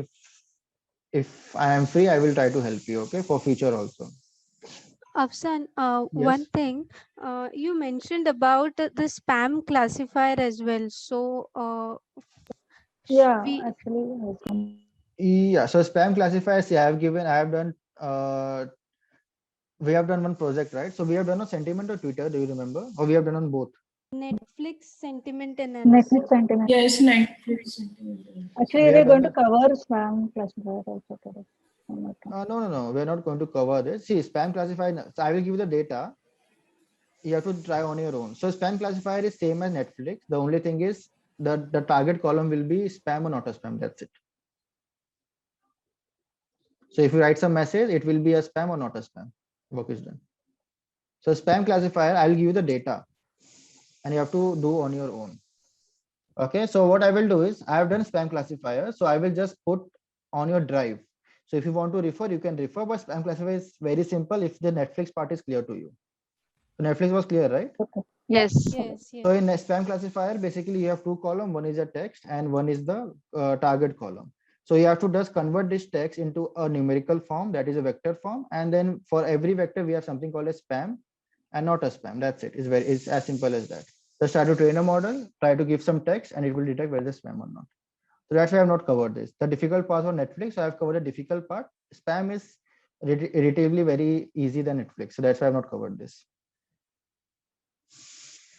If I am free, I will try to help you. Okay, for future also. Afsan, one Yes. thing, you mentioned about the spam classifier as well. So, Yeah, we actually, Yeah. So spam classifiers, yeah, I have done. We have done one project, right? So we have done a sentiment or Twitter. Do you remember? Or we have done on both. Netflix sentiment Netflix analysis. sentiment. Yes, Netflix. Actually, We we're have going done to cover spam classifier also today. I'm not wrong. no. We're not going to cover this. See, spam classifier. So I will give you the data. You have to try on your own. So spam classifier is same as Netflix. The only thing is the target column will be spam or not a spam. That's it. So if you write some message, it will be a spam or not a spam. Work is done. So spam classifier, I'll give you the data, and you have to do on your own. Okay, so what I will do is I have done spam classifier, so I will just put on your drive. So if you want to refer, you can refer, but spam classifier is very simple if the Netflix part is clear to you. So Netflix was clear, right? Okay. Yeah. Yes. Yes, So yes. in a spam classifier, basically you have two columns, one is a text and one is the target column. So you have to just convert this text into a numerical form, that is a vector form. And then for every vector, we have something called a spam and not a spam. That's it. It's as simple as that. Just try to train a model, try to give some text, and it will detect whether it's spam or not. So that's why I have not covered this. The difficult part on Netflix, I have covered the difficult part. Spam is relatively very easy than Netflix. So that's why I have not covered this.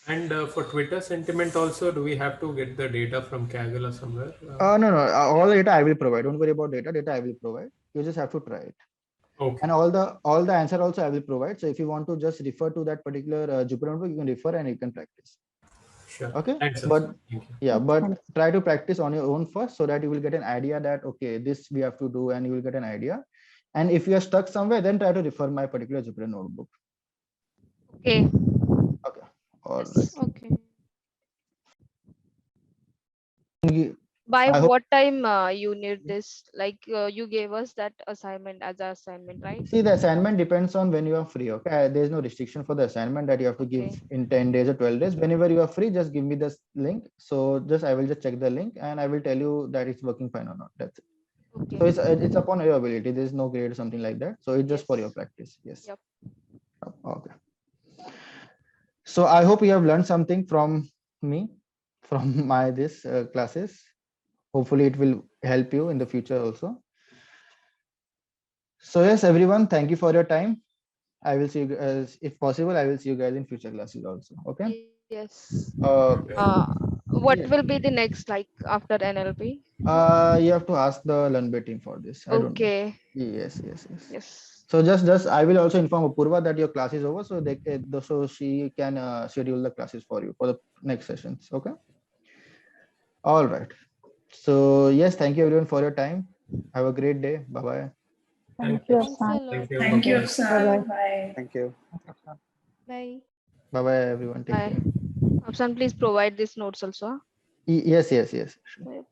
And for Twitter sentiment also, do we have to get the data from Kaggle or somewhere? No. All the data I will provide. Don't worry about data. Data I will provide. You just have to try it. Okay. And all the answer also I will provide. So if you want to just refer to that particular Jupyter notebook, you can refer and you can practice. Sure. Okay. Thanks, But Thank you. yeah, but try to practice on your own first, so that you will get an idea that okay, this we have to do, and you will get an idea. And if you are stuck somewhere, then try to refer my particular Jupyter notebook. Okay. Okay. All Yes. Okay. right. By I hope. what time you need this? Like you gave us that assignment as an assignment, right? See, the assignment depends on when you are free. Okay, there is no restriction for the assignment that you have to give Okay. in 10 days or 12 days. Whenever you are free, just give me this link. So I will just check the link and I will tell you that it's working fine or not. That's it. Okay. So it's upon your ability. There is no grade or something like that. So it's just for your Yes. practice. Yes. Yep. Okay. So I hope you have learned something from me, from my this classes. Hopefully it will help you in the future also. So yes, everyone, thank you for your time. I will see you guys, if possible, I will see you guys in future classes also. Okay. Yes. Okay. What Yes. will be the next like after NLP? You have to ask the LearnBay team for this. I don't know. Okay. Yes, yes, yes. Yes. So just I will also inform Apurva that your class is over, so so she can schedule the classes for you for the next sessions. Okay. All right. So yes, thank you everyone for your time. Have a great day. Bye bye. Thank you, Thanks a Afsan. lot. Thank you. Thank you, Bye-bye. Afsan. Bye-bye. Bye. Thank you. Bye. Bye bye everyone. Take Bye. care. Afsan, please provide these notes also. Yes, yes, yes. Sure. Yep.